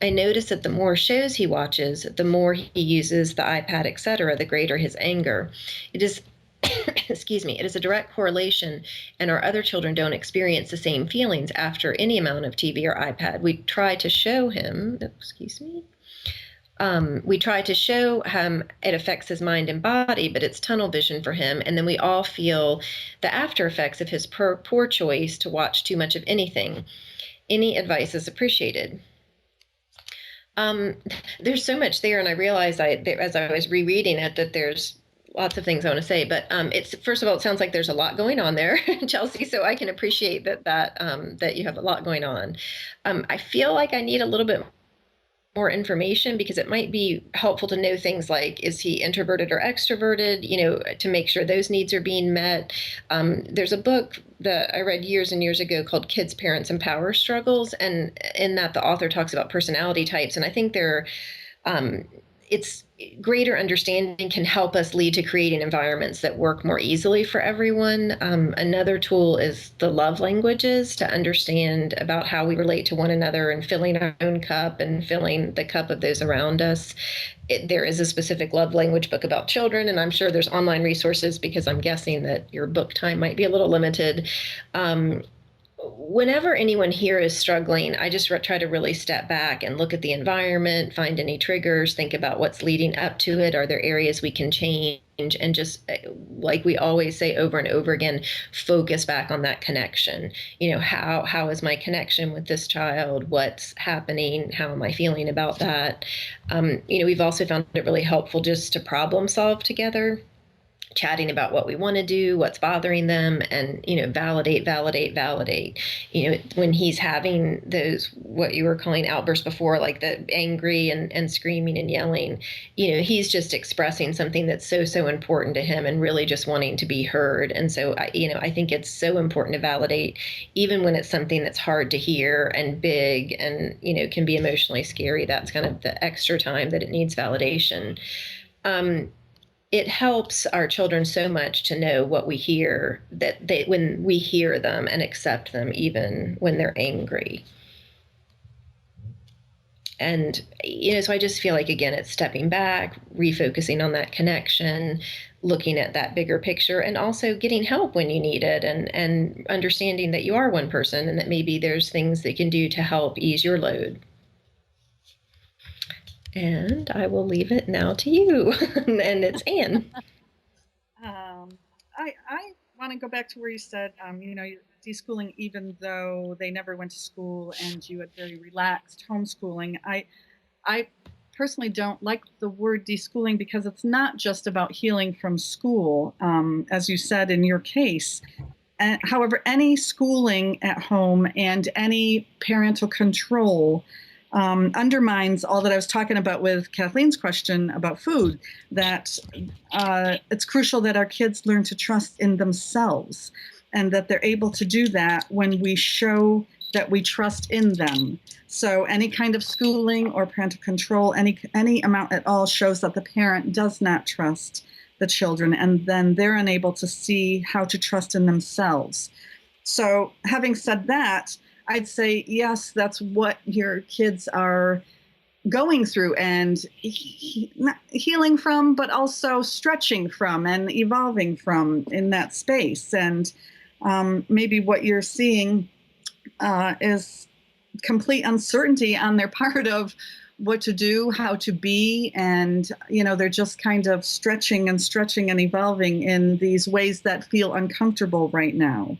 I notice that the more shows he watches, the more he uses the iPad, etc., the greater his anger. It is excuse me, it is a direct correlation, and our other children don't experience the same feelings after any amount of TV or iPad. We try to show him, we try to show him it affects his mind and body, but it's tunnel vision for him. And then we all feel the after effects of his poor choice to watch too much of anything. Any advice is appreciated. There's so much there, and I realized as I was rereading it that there's lots of things I want to say, but it's, first of all, it sounds like there's a lot going on there, Chelsea. So I can appreciate that you have a lot going on. I feel like I need a little bit more information, because it might be helpful to know things like, is he introverted or extroverted, to make sure those needs are being met. There's a book that I read years and years ago called Kids, Parents, and Power Struggles. And in that, the author talks about personality types. And I think it's greater understanding can help us lead to creating environments that work more easily for everyone. Another tool is the love languages, to understand about how we relate to one another and filling our own cup and filling the cup of those around us. There is a specific love language book about children, and I'm sure there's online resources, because I'm guessing that your book time might be a little limited. Whenever anyone here is struggling, I just try to really step back and look at the environment, find any triggers, think about what's leading up to it. Are there areas we can change? And just, like we always say over and over again, focus back on that connection. How is my connection with this child? What's happening? How am I feeling about that? We've also found it really helpful just to problem solve together, chatting about what we want to do, what's bothering them, and, validate. When he's having those, what you were calling outbursts before, like the angry and screaming and yelling, he's just expressing something that's so important to him and really just wanting to be heard. And so, I think it's so important to validate, even when it's something that's hard to hear and big and, can be emotionally scary. That's kind of the extra time that it needs validation. It helps our children so much to know what we hear, that when we hear them and accept them, even when they're angry. And, so I just feel like, again, it's stepping back, refocusing on that connection, looking at that bigger picture, and also getting help when you need it, and understanding that you are one person and that maybe there's things that you can do to help ease your load. And I will leave it now to you. And it's Anne. I want to go back to where you said, deschooling, even though they never went to school and you had very relaxed homeschooling. I personally don't like the word deschooling, because it's not just about healing from school, as you said in your case. However, any schooling at home and any parental control undermines all that I was talking about with Kathleen's question about food, that it's crucial that our kids learn to trust in themselves, and that they're able to do that when we show that we trust in them. So any kind of schooling or parental control, any amount at all, shows that the parent does not trust the children, and then they're unable to see how to trust in themselves. So having said that, I'd say, yes, that's what your kids are going through and healing from, but also stretching from and evolving from in that space. And maybe what you're seeing is complete uncertainty on their part of what to do, how to be, and they're just kind of stretching and evolving in these ways that feel uncomfortable right now.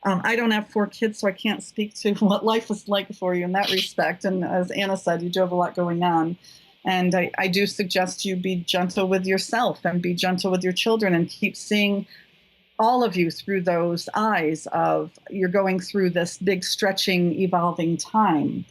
I don't have 4 kids, so I can't speak to what life is like for you in that respect. And as Anna said, you do have a lot going on. And I do suggest you be gentle with yourself and be gentle with your children, and keep seeing all of you through those eyes of you're going through this big stretching, evolving time.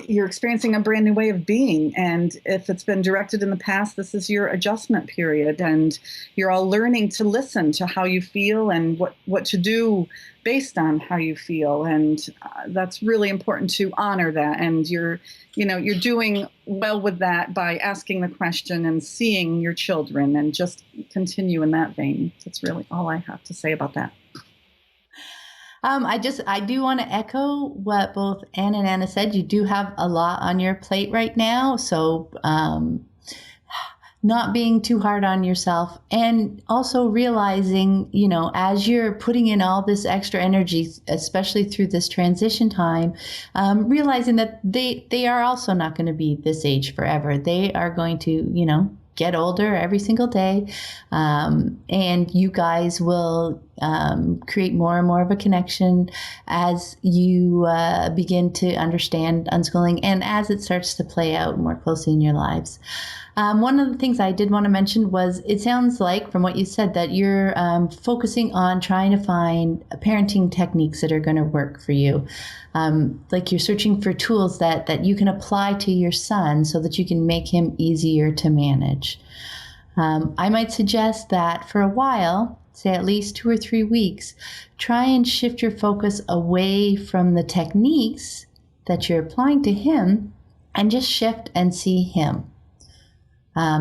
You're experiencing a brand new way of being. And if it's been directed in the past, this is your adjustment period. And you're all learning to listen to how you feel and what to do based on how you feel. And that's really important to honor that. And you're doing well with that by asking the question and seeing your children, and just continue in that vein. That's really all I have to say about that. I do want to echo what both Anne and Anna said. You do have a lot on your plate right now. So, not being too hard on yourself, and also realizing, as you're putting in all this extra energy, especially through this transition time, realizing that they are also not going to be this age forever. They are going to, get older every single day. And you guys will create more and more of a connection as you begin to understand unschooling, and as it starts to play out more closely in your lives. One of the things I did want to mention was, it sounds like from what you said that you're focusing on trying to find parenting techniques that are going to work for you. Like you're searching for tools that you can apply to your son so that you can make him easier to manage. I might suggest that for a while, say at least 2 or 3 weeks, try and shift your focus away from the techniques that you're applying to him, and just shift and see him.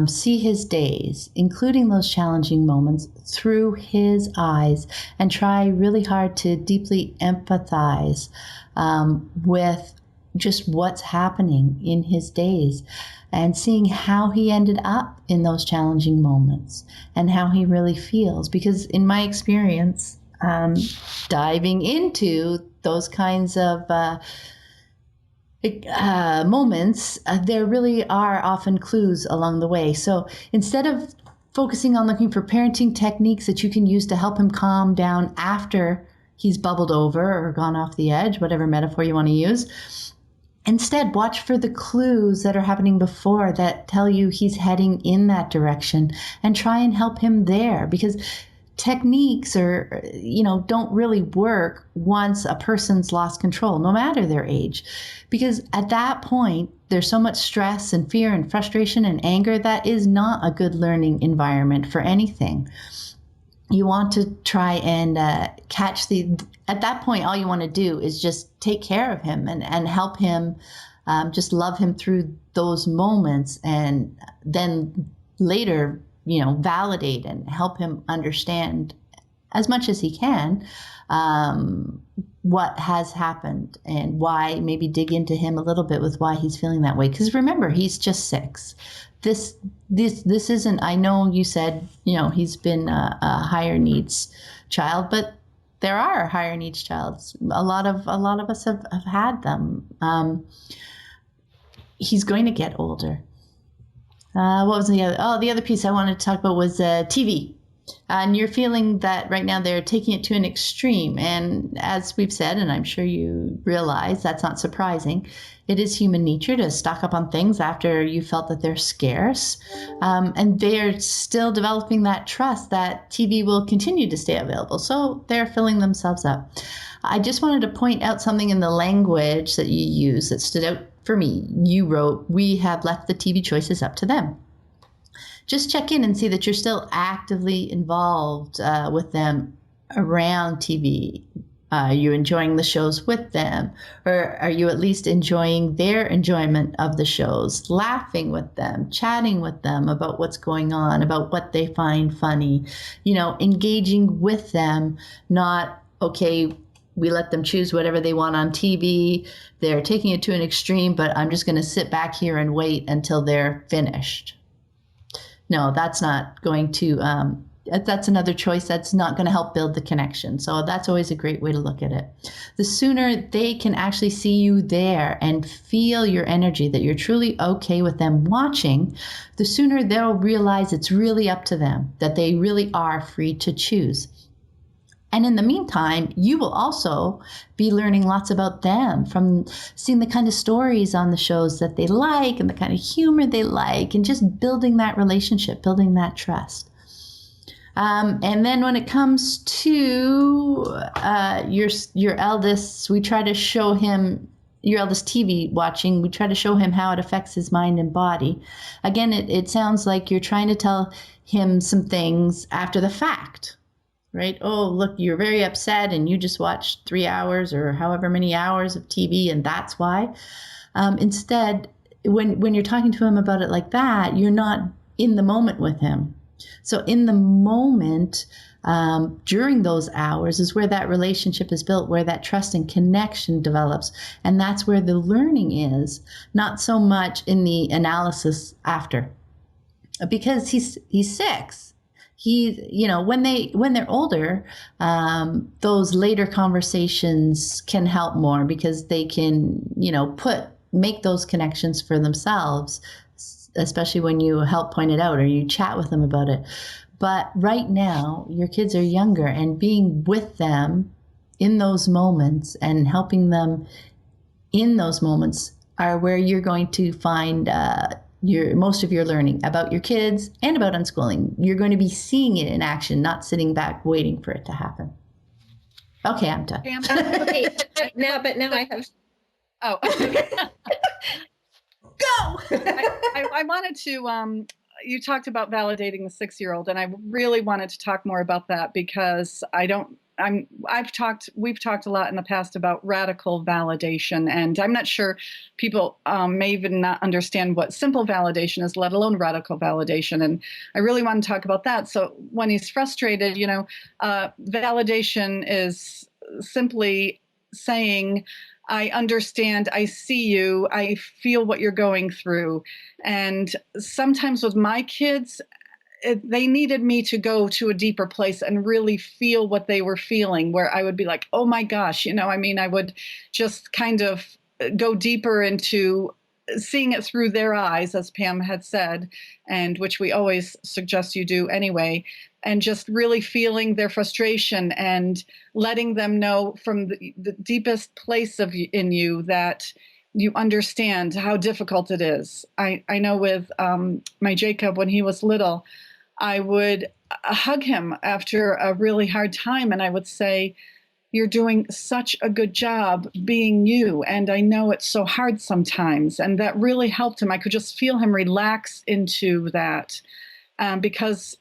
See his days, including those challenging moments, through his eyes, and try really hard to deeply empathize with just what's happening in his days, and seeing how he ended up in those challenging moments and how he really feels. Because in my experience, diving into those kinds of moments, there really are often clues along the way. So instead of focusing on looking for parenting techniques that you can use to help him calm down after he's bubbled over or gone off the edge, whatever metaphor you want to use, instead watch for the clues that are happening before that tell you he's heading in that direction, and try and help him there. Because techniques don't really work once a person's lost control, no matter their age. Because at that point, there's so much stress and fear and frustration and anger that is not a good learning environment for anything. You want to try and at that point, all you want to do is just take care of him and help him, just love him through those moments, and then later, validate and help him understand as much as he can what has happened, and why. Maybe dig into him a little bit with why he's feeling that way. Because remember, he's just 6. This isn't, I know you said, he's been a higher needs child, but there are higher needs childs. A lot of us have had them. He's going to get older. What was the other? Oh, the other piece I wanted to talk about was TV. And you're feeling that right now they're taking it to an extreme. And as we've said, and I'm sure you realize that's not surprising, it is human nature to stock up on things after you felt that they're scarce. And they're still developing that trust that TV will continue to stay available. So they're filling themselves up. I just wanted to point out something in the language that you use that stood out for me. You wrote, "We have left the TV choices up to them." Just check in and see that you're still actively involved with them around TV. Are you enjoying the shows with them? Or are you at least enjoying their enjoyment of the shows, laughing with them, chatting with them about what's going on, about what they find funny, engaging with them, not, okay, we let them choose whatever they want on TV. They're taking it to an extreme, but I'm just going to sit back here and wait until they're finished. No, that's not going to, that's another choice that's not going to help build the connection. So that's always a great way to look at it. The sooner they can actually see you there and feel your energy, that you're truly okay with them watching, the sooner they'll realize it's really up to them, that they really are free to choose. And in the meantime, you will also be learning lots about them from seeing the kind of stories on the shows that they like and the kind of humor they like, and just building that relationship, building that trust. And then when it comes to your eldest, we try to show him, your eldest TV watching, we try to show him how it affects his mind and body. Again, it sounds like you're trying to tell him some things after the fact. Right? Oh, look, you're very upset and you just watched 3 hours or however many hours of TV, and that's why. Instead, when you're talking to him about it like that, you're not in the moment with him. So in the moment, during those hours is where that relationship is built, where that trust and connection develops. And that's where the learning is, not so much in the analysis after. Because he's 6. When they're older, those later conversations can help more, because they can, make those connections for themselves, especially when you help point it out or you chat with them about it. But right now, your kids are younger, and being with them in those moments and helping them in those moments are where you're going to find most of your learning about your kids and about unschooling. You're going to be seeing it in action, not sitting back waiting for it to happen. Okay, I'm done. Okay, now I have. Oh, Go. I wanted to. You talked about validating the 6-year-old, and I really wanted to talk more about that, because we've talked a lot in the past about radical validation, and I'm not sure people may even not understand what simple validation is, let alone radical validation. And I really want to talk about that. So when he's frustrated, validation is simply saying, I understand, I see you, I feel what you're going through. And sometimes with my kids, they needed me to go to a deeper place and really feel what they were feeling, where I would be like, oh my gosh, I would just kind of go deeper into seeing it through their eyes, as Pam had said, and which we always suggest you do anyway, and just really feeling their frustration and letting them know from the deepest place in you that you understand how difficult it is. I know with my Jacob, when he was little, I would hug him after a really hard time, and I would say, you're doing such a good job being you, and I know it's so hard sometimes. And that really helped him. I could just feel him relax into that, because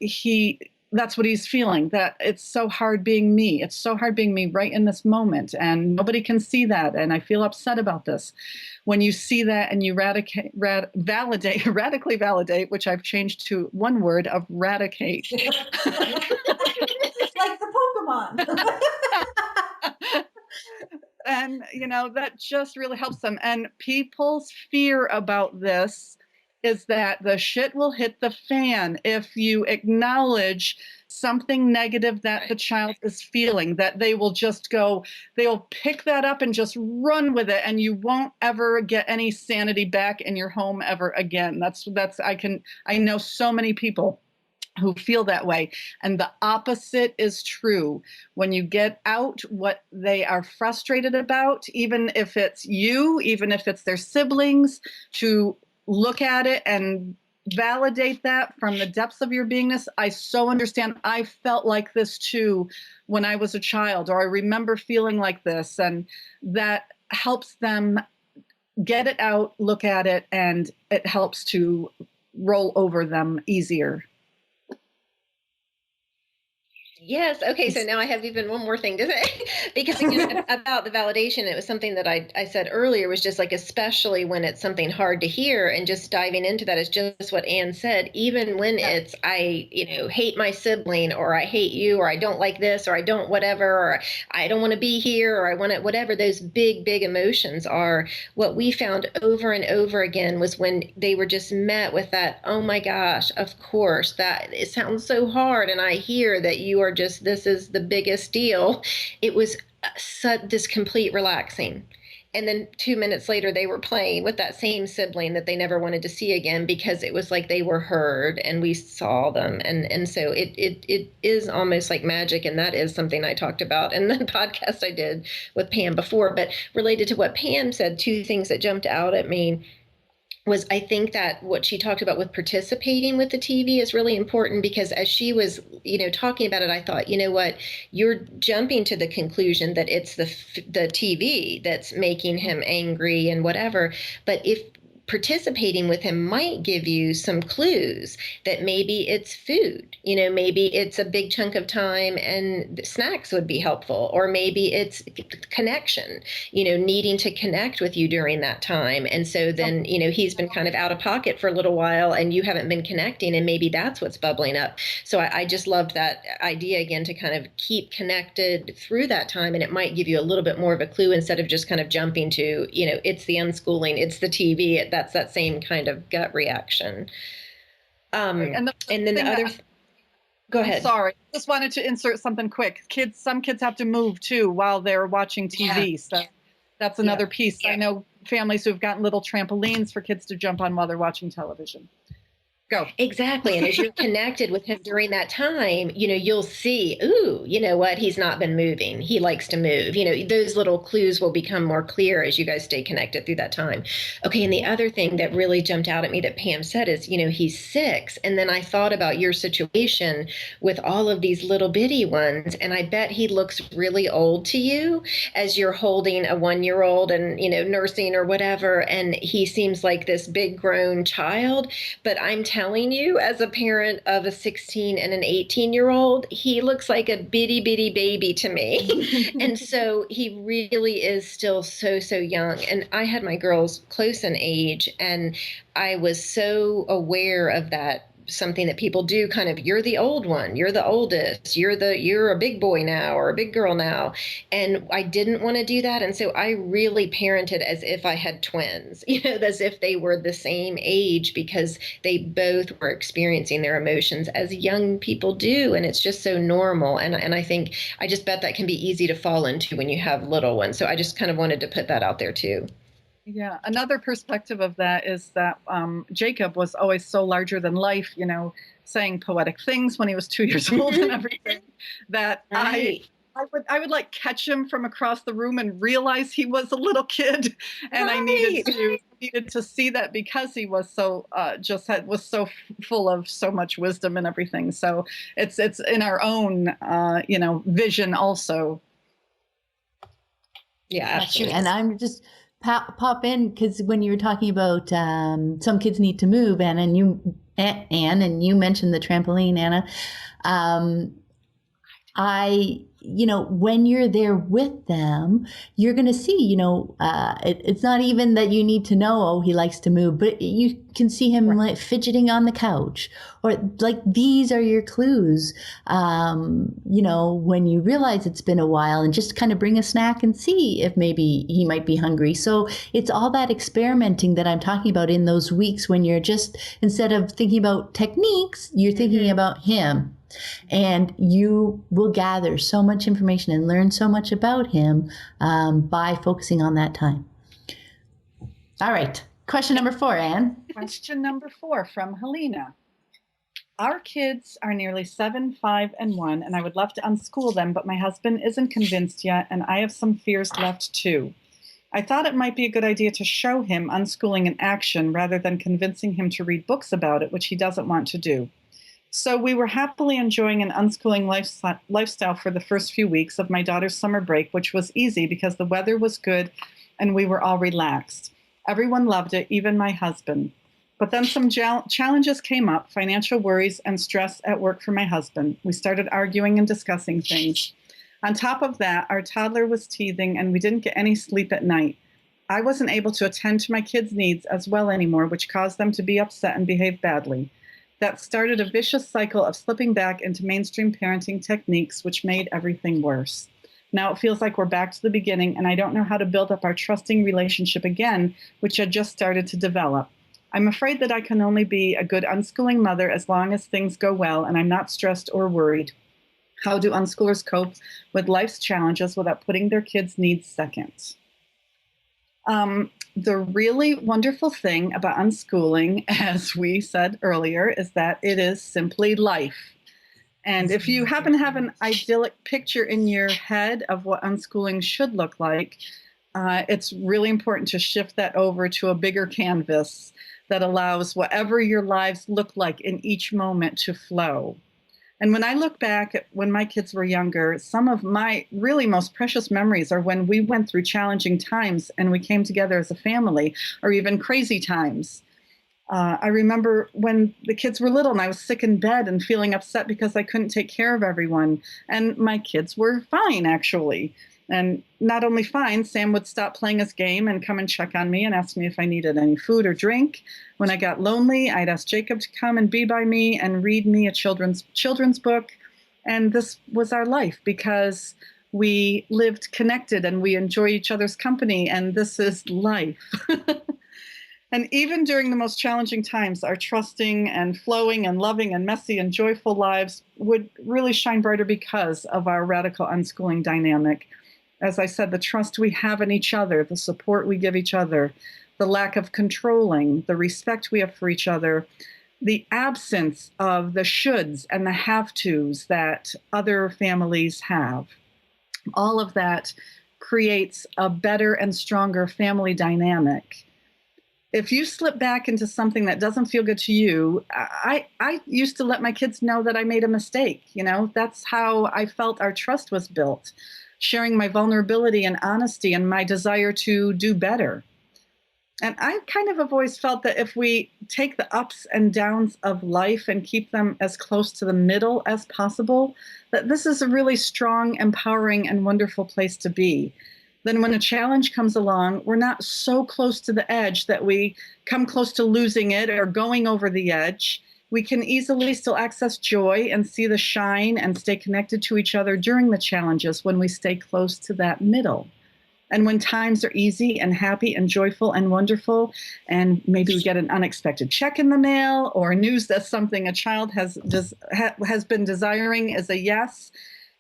that's what he's feeling, that it's so hard being me. It's so hard being me right in this moment, and nobody can see that, and I feel upset about this. When you see that and you radically validate, which I've changed to one word of radicate. It's like the Pokemon. And, that just really helps them. And people's fear about this is that the shit will hit the fan if you acknowledge something negative that the child is feeling, that they will just they'll pick that up and just run with it, and you won't ever get any sanity back in your home ever again. I know so many people who feel that way. And the opposite is true. When you get out what they are frustrated about, even if it's you, even if it's their siblings, to look at it and validate that from the depths of your beingness. I so understand. I felt like this too when I was a child, or I remember feeling like this, and that helps them get it out, look at it, and it helps to roll over them easier. Yes. Okay. So now I have even one more thing to say, because again, about the validation, it was something that I said earlier, was just like, especially when it's something hard to hear, and just diving into that is just what Anne said. Even when it's, I, hate my sibling, or I hate you, or I don't like this, or I don't whatever, or I don't want to be here, or I want to, whatever those big, big emotions are, what we found over and over again was when they were just met with that, oh my gosh, of course, that it sounds so hard. And I hear that you are just, this is the biggest deal. It was this complete relaxing. And then 2 minutes later, they were playing with that same sibling that they never wanted to see again, because it was like they were heard and we saw them. And so it is almost like magic. And that is something I talked about in the podcast I did with Pam before. But related to what Pam said, two things that jumped out at me was, I think that what she talked about with participating with the TV is really important, because as she was, talking about it, I thought, you know what, you're jumping to the conclusion that it's the TV that's making him angry and whatever. But if participating with him might give you some clues that maybe it's food, maybe it's a big chunk of time and snacks would be helpful, or maybe it's connection, needing to connect with you during that time. And so then, he's been kind of out of pocket for a little while and you haven't been connecting, and maybe that's what's bubbling up. So I just loved that idea again, to kind of keep connected through that time. And it might give you a little bit more of a clue, instead of just kind of jumping to, it's the unschooling, it's the TV. That's that same kind of gut reaction. And then the other, go ahead. I'm sorry, just wanted to insert something quick. Some kids have to move too while they're watching TV. Yeah. So that's another piece. Yeah. I know families who've gotten little trampolines for kids to jump on while they're watching television. Go. Exactly. And as you're connected with him during that time, you'll see, ooh, you know what? He's not been moving. He likes to move. Those little clues will become more clear as you guys stay connected through that time. Okay. And the other thing that really jumped out at me that Pam said is, he's 6. And then I thought about your situation with all of these little bitty ones. And I bet he looks really old to you as you're holding a 1-year-old and, nursing or whatever. And he seems like this big grown child, but I'm telling you, as a parent of a 16 and an 18-year-old, he looks like a bitty baby to me. And so he really is still so young. And I had my girls close in age, and I was so aware of that. Something that people do, kind of, you're the old one, you're the oldest, you're a big boy now or a big girl now. And I didn't want to do that. And so I really parented as if I had twins, as if they were the same age, because they both were experiencing their emotions as young people do. And it's just so normal. And I think, I just bet that can be easy to fall into when you have little ones. So I just kind of wanted to put that out there too. Yeah, another perspective of that is that Jacob was always so larger than life, saying poetic things when he was 2 years old and everything, that right. I would like catch him from across the room and realize he was a little kid, and right. I needed to see that, because he was so was so full of so much wisdom and everything. So it's in our own vision also. Yeah, absolutely. And I'm just pop in, because when you were talking about some kids need to move, Anne, and you mentioned the trampoline, Anna. When you're there with them, you're going to see, it's not even that you need to know, oh, he likes to move, but you can see him like fidgeting on the couch, or like, these are your clues. When you realize it's been a while, and just kind of bring a snack and see if maybe he might be hungry. So it's all that experimenting that I'm talking about in those weeks, when you're just, instead of thinking about techniques, you're thinking about him. And you will gather so much information and learn so much about him by focusing on that time. All right. Question number 4, Anne. Question number 4 from Helena. Our kids are nearly 7, 5, and 1, and I would love to unschool them, but my husband isn't convinced yet, and I have some fears left too. I thought it might be a good idea to show him unschooling in action rather than convincing him to read books about it, which he doesn't want to do. So we were happily enjoying an unschooling lifestyle for the first few weeks of my daughter's summer break, which was easy because the weather was good and we were all relaxed. Everyone loved it, even my husband. But then some challenges came up, financial worries and stress at work for my husband. We started arguing and discussing things. On top of that, our toddler was teething and we didn't get any sleep at night. I wasn't able to attend to my kids' needs as well anymore, which caused them to be upset and behave badly. That started a vicious cycle of slipping back into mainstream parenting techniques, which made everything worse. Now it feels like we're back to the beginning, and I don't know how to build up our trusting relationship again, which had just started to develop. I'm afraid that I can only be a good unschooling mother as long as things go well and I'm not stressed or worried. How do unschoolers cope with life's challenges without putting their kids' needs second? The really wonderful thing about unschooling, as we said earlier, is that it is simply life. And if you happen to have an idyllic picture in your head of what unschooling should look like, it's really important to shift that over to a bigger canvas that allows whatever your lives look like in each moment to flow. And when I look back at when my kids were younger, some of my really most precious memories are when we went through challenging times and we came together as a family, or even crazy times. I remember when the kids were little and I was sick in bed and feeling upset because I couldn't take care of everyone. And my kids were fine, actually. And not only fine, Sam would stop playing his game and come and check on me and ask me if I needed any food or drink. When I got lonely, I'd ask Jacob to come and be by me and read me a children's book. And this was our life because we lived connected and we enjoy each other's company, and this is life. And even during the most challenging times, our trusting and flowing and loving and messy and joyful lives would really shine brighter because of our radical unschooling dynamic. As I said, the trust we have in each other, the support we give each other, the lack of controlling, the respect we have for each other, the absence of the shoulds and the have-tos that other families have. All of that creates a better and stronger family dynamic. If you slip back into something that doesn't feel good to you, I used to let my kids know that I made a mistake. That's how I felt our trust was built, sharing my vulnerability and honesty and my desire to do better. And I kind of have always felt that if we take the ups and downs of life and keep them as close to the middle as possible, that this is a really strong, empowering, and wonderful place to be. Then when a challenge comes along, we're not so close to the edge that we come close to losing it or going over the edge. We can easily still access joy and see the shine and stay connected to each other during the challenges when we stay close to that middle. And when times are easy and happy and joyful and wonderful, and maybe we get an unexpected check in the mail or news that something a child has been desiring is a yes,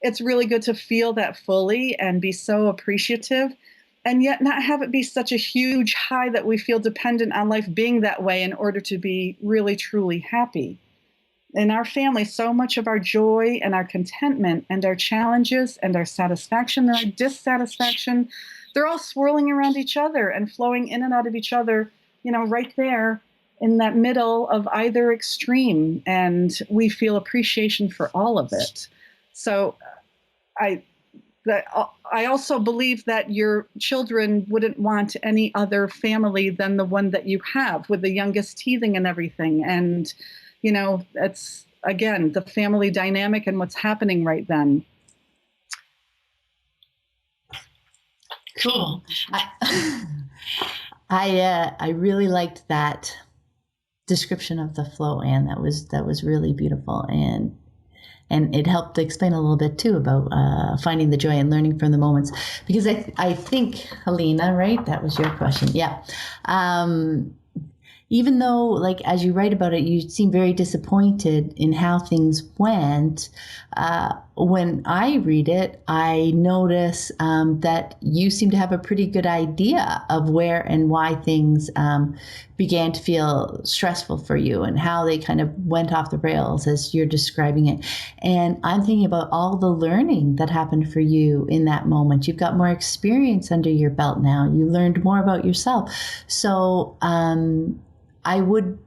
it's really good to feel that fully and be so appreciative, and yet not have it be such a huge high that we feel dependent on life being that way in order to be really, truly happy. In our family, so much of our joy and our contentment and our challenges and our satisfaction and our dissatisfaction, they're all swirling around each other and flowing in and out of each other, right there in that middle of either extreme. And we feel appreciation for all of it. So I also believe that your children wouldn't want any other family than the one that you have, with the youngest teething and everything. And, it's, again, the family dynamic and what's happening right then. Cool. I really liked that description of the flow, Anne. That was really beautiful, and it helped to explain a little bit too about finding the joy and learning from the moments. Because I think, Helena, right? That was your question. Yeah. Even though, like, as you write about it, you seem very disappointed in how things went, when I read it, I notice that you seem to have a pretty good idea of where and why things began to feel stressful for you and how they kind of went off the rails as you're describing it. And I'm thinking about all the learning that happened for you in that moment. You've got more experience under your belt now. You learned more about yourself. So I would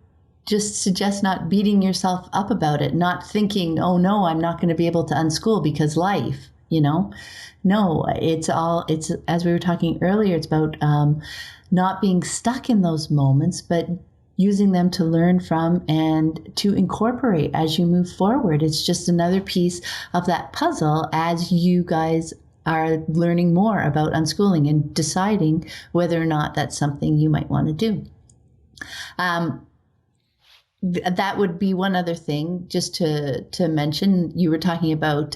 just suggest not beating yourself up about it, not thinking, oh no, I'm not going to be able to unschool because life, No, it's as we were talking earlier, it's about not being stuck in those moments, but using them to learn from and to incorporate as you move forward. It's just another piece of that puzzle as you guys are learning more about unschooling and deciding whether or not that's something you might want to do. That would be one other thing just to mention. You were talking about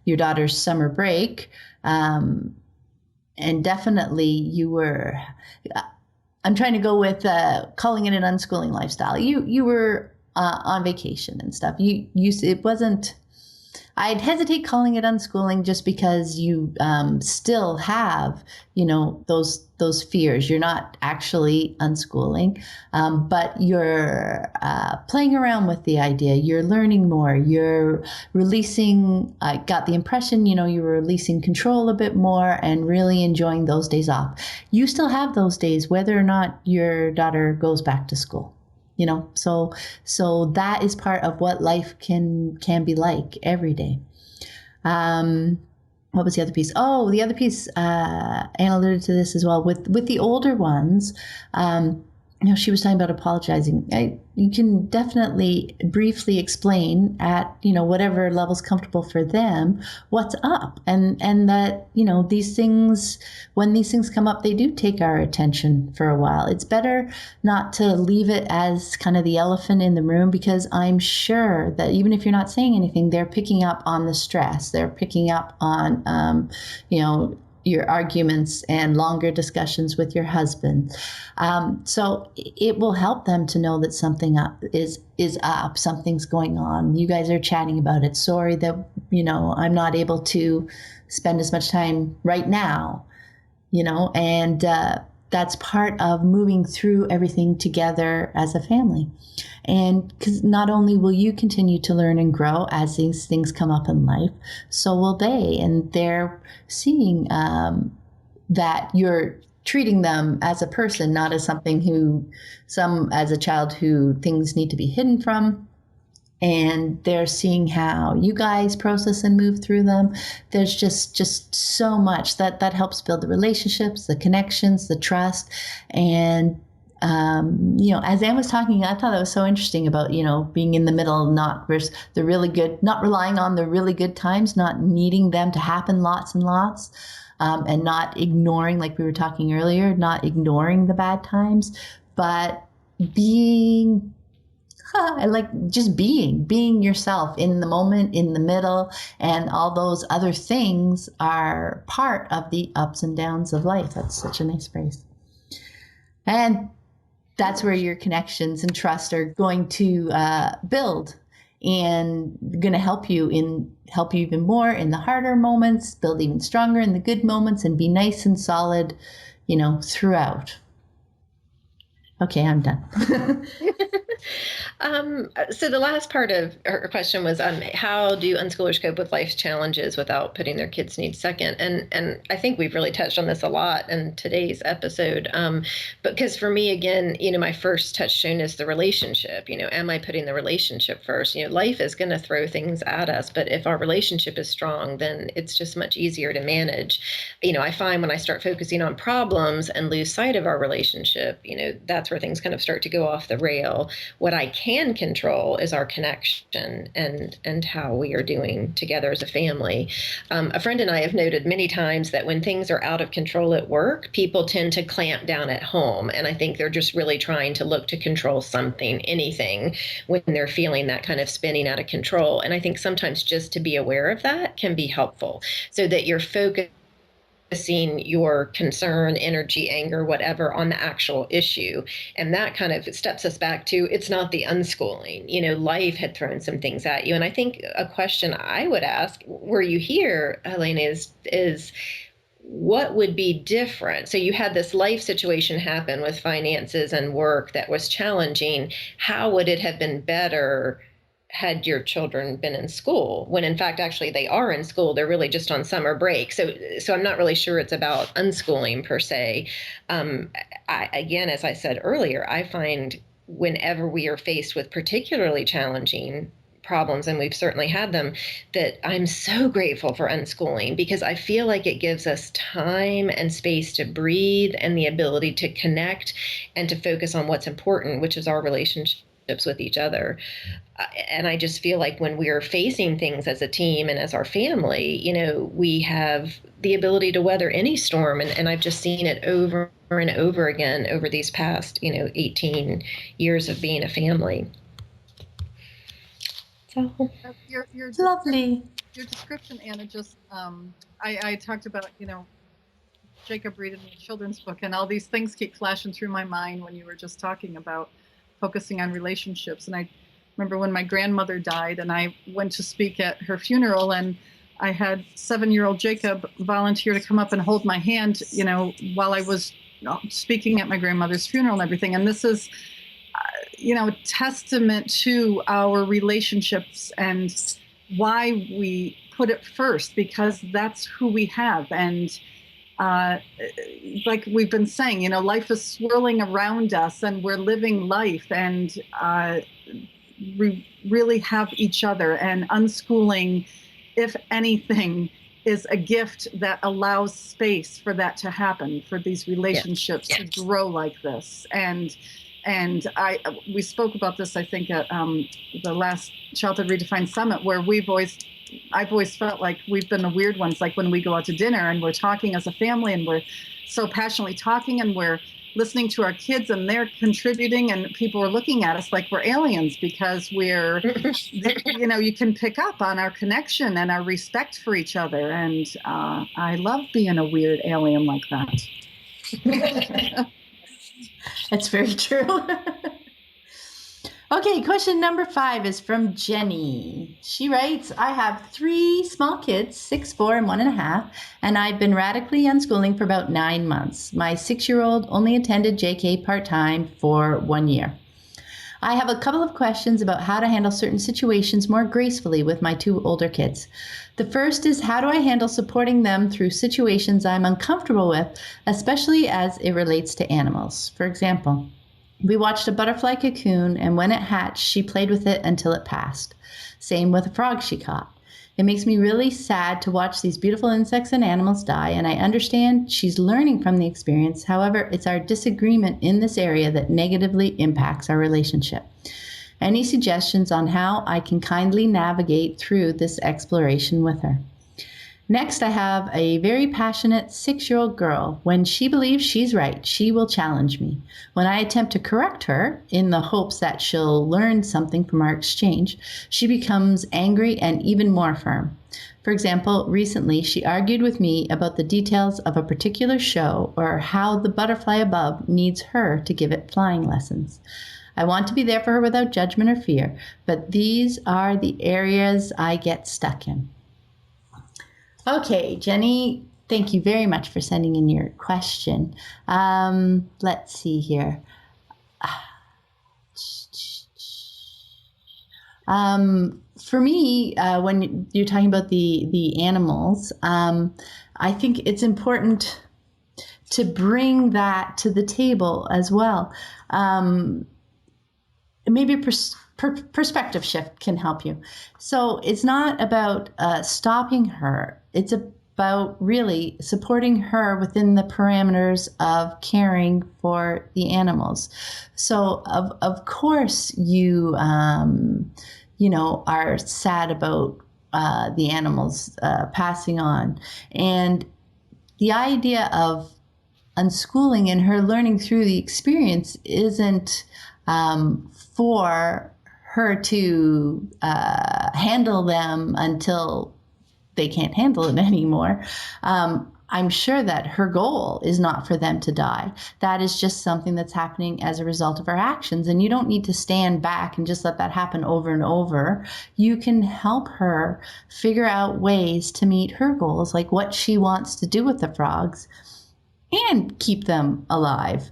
your daughter's summer break, and definitely you were. I'm trying to go with calling it an unschooling lifestyle. You were on vacation and stuff. It wasn't. I'd hesitate calling it unschooling just because you still have, those fears. You're not actually unschooling, but you're playing around with the idea. You're learning more. You're releasing, I got the impression, you were releasing control a bit more and really enjoying those days off. You still have those days, whether or not your daughter goes back to school. So that is part of what life can be like every day. What was the other piece? Oh, the other piece, Anne alluded to this as well, with the older ones, she was talking about apologizing. You can definitely briefly explain at, whatever level's comfortable for them, what's up. And that, these things, when these things come up, they do take our attention for a while. It's better not to leave it as kind of the elephant in the room, because I'm sure that even if you're not saying anything, they're picking up on the stress. They're picking up on, your arguments and longer discussions with your husband. So it will help them to know that something is up, something's going on. You guys are chatting about it. Sorry that, I'm not able to spend as much time right now, and that's part of moving through everything together as a family. And because not only will you continue to learn and grow as these things come up in life, so will they. And they're seeing that you're treating them as a person, not as as a child who things need to be hidden from. And they're seeing how you guys process and move through them. There's just so much that helps build the relationships, the connections, the trust. And, as Anne was talking, I thought that was so interesting about, being in the middle, not versus the really good, not relying on the really good times, not needing them to happen lots and lots, and not ignoring, like we were talking earlier, not ignoring the bad times, but being being yourself in the moment, in the middle, and all those other things are part of the ups and downs of life. That's such a nice phrase. And that's where your connections and trust are going to build and going to help you even more in the harder moments, build even stronger in the good moments, and be nice and solid, throughout. Okay, I'm done. So the last part of her question was, how do unschoolers cope with life's challenges without putting their kids' needs second? And I think we've really touched on this a lot in today's episode. Because for me, again, my first touchstone is the relationship. Am I putting the relationship first? Life is going to throw things at us, but if our relationship is strong, then it's just much easier to manage. I find when I start focusing on problems and lose sight of our relationship, that's where things kind of start to go off the rail. What I can control is our connection and how we are doing together as a family. A friend and I have noted many times that when things are out of control at work, people tend to clamp down at home. And I think they're just really trying to look to control something, anything, when they're feeling that kind of spinning out of control. And I think sometimes just to be aware of that can be helpful, so that you're focused focusing your concern, energy, anger, whatever on the actual issue. And that kind of steps us back to, it's not the unschooling. Life had thrown some things at you. And I think a question I would ask, were you here, Helene, is what would be different? So you had this life situation happen with finances and work that was challenging. How would it have been better had your children been in school, when in fact, actually they are in school, they're really just on summer break. So I'm not really sure it's about unschooling per se. Again, as I said earlier, I find whenever we are faced with particularly challenging problems, and we've certainly had them, that I'm so grateful for unschooling, because I feel like it gives us time and space to breathe and the ability to connect and to focus on what's important, which is our relationships with each other. And I just feel like when we are facing things as a team and as our family, we have the ability to weather any storm. And I've just seen it over and over again over these past, 18 years of being a family. So your Lovely. Your description, Anna, just I talked about, Jacob reading the children's book, and all these things keep flashing through my mind when you were just talking about focusing on relationships. And I remember when my grandmother died and I went to speak at her funeral, and I had 7-year-old Jacob volunteer to come up and hold my hand, while I was speaking at my grandmother's funeral and everything. And this is, testament to our relationships and why we put it first, because that's who we have. And like we've been saying, life is swirling around us and we're living life, and we really have each other. And unschooling, if anything, is a gift that allows space for that to happen, for these relationships to grow like this. And we spoke about this, I think, at the last Childhood Redefined Summit, where I've always felt like we've been the weird ones, like when we go out to dinner and we're talking as a family and we're so passionately talking and we're listening to our kids and they're contributing, and people are looking at us like we're aliens, because we're, you can pick up on our connection and our respect for each other. And I love being a weird alien like that. That's very true. Okay, question number 5 is from Jenny. She writes, I have 3 small kids, 6, 4, and 1.5, and I've been radically unschooling for about 9 months. My 6-year-old only attended JK part-time for 1 year. I have a couple of questions about how to handle certain situations more gracefully with my 2 older kids. The first is, how do I handle supporting them through situations I'm uncomfortable with, especially as it relates to animals? For example, we watched a butterfly cocoon, and when it hatched, she played with it until it passed. Same with a frog she caught. It makes me really sad to watch these beautiful insects and animals die, and I understand she's learning from the experience. However, it's our disagreement in this area that negatively impacts our relationship. Any suggestions on how I can kindly navigate through this exploration with her? Next, I have a very passionate 6-year-old girl. When she believes she's right, she will challenge me. When I attempt to correct her in the hopes that she'll learn something from our exchange, she becomes angry and even more firm. For example, recently she argued with me about the details of a particular show, or how the butterfly above needs her to give it flying lessons. I want to be there for her without judgment or fear, but these are the areas I get stuck in. Okay, Jenny, thank you very much for sending in your question. Let's see here. For me, when you're talking about the animals, I think it's important to bring that to the table as well. Maybe a perspective shift can help you. So it's not about stopping her. It's about really supporting her within the parameters of caring for the animals. So of course you are sad about the animals passing on, and the idea of unschooling and her learning through the experience isn't for her to handle them until they can't handle it anymore. I'm sure that her goal is not for them to die. That is just something that's happening as a result of her actions. And you don't need to stand back and just let that happen over and over. You can help her figure out ways to meet her goals, like what she wants to do with the frogs, and keep them alive.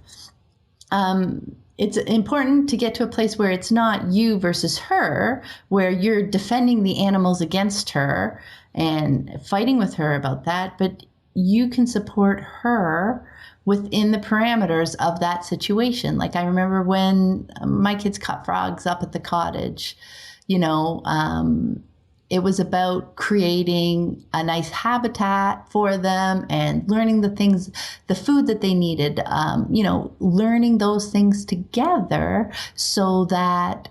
It's important to get to a place where it's not you versus her, where you're defending the animals against her and fighting with her about that, but you can support her within the parameters of that situation. Like I remember when my kids caught frogs up at the cottage, it was about creating a nice habitat for them and learning the food that they needed, learning those things together so that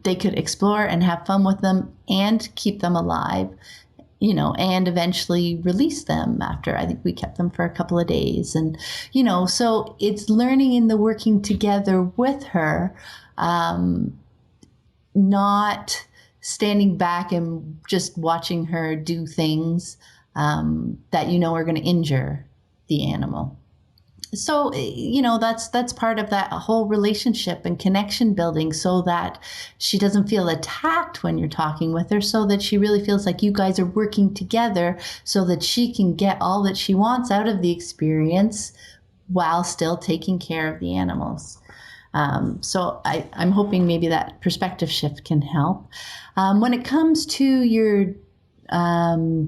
they could explore and have fun with them and keep them alive, and eventually release them after. I think we kept them for a couple of days. And, so it's learning in the working together with her, not standing back and just watching her do things that are going to injure the animal. So, that's part of that whole relationship and connection building, so that she doesn't feel attacked when you're talking with her, so that she really feels like you guys are working together so that she can get all that she wants out of the experience while still taking care of the animals. So I'm hoping maybe that perspective shift can help. When it comes to your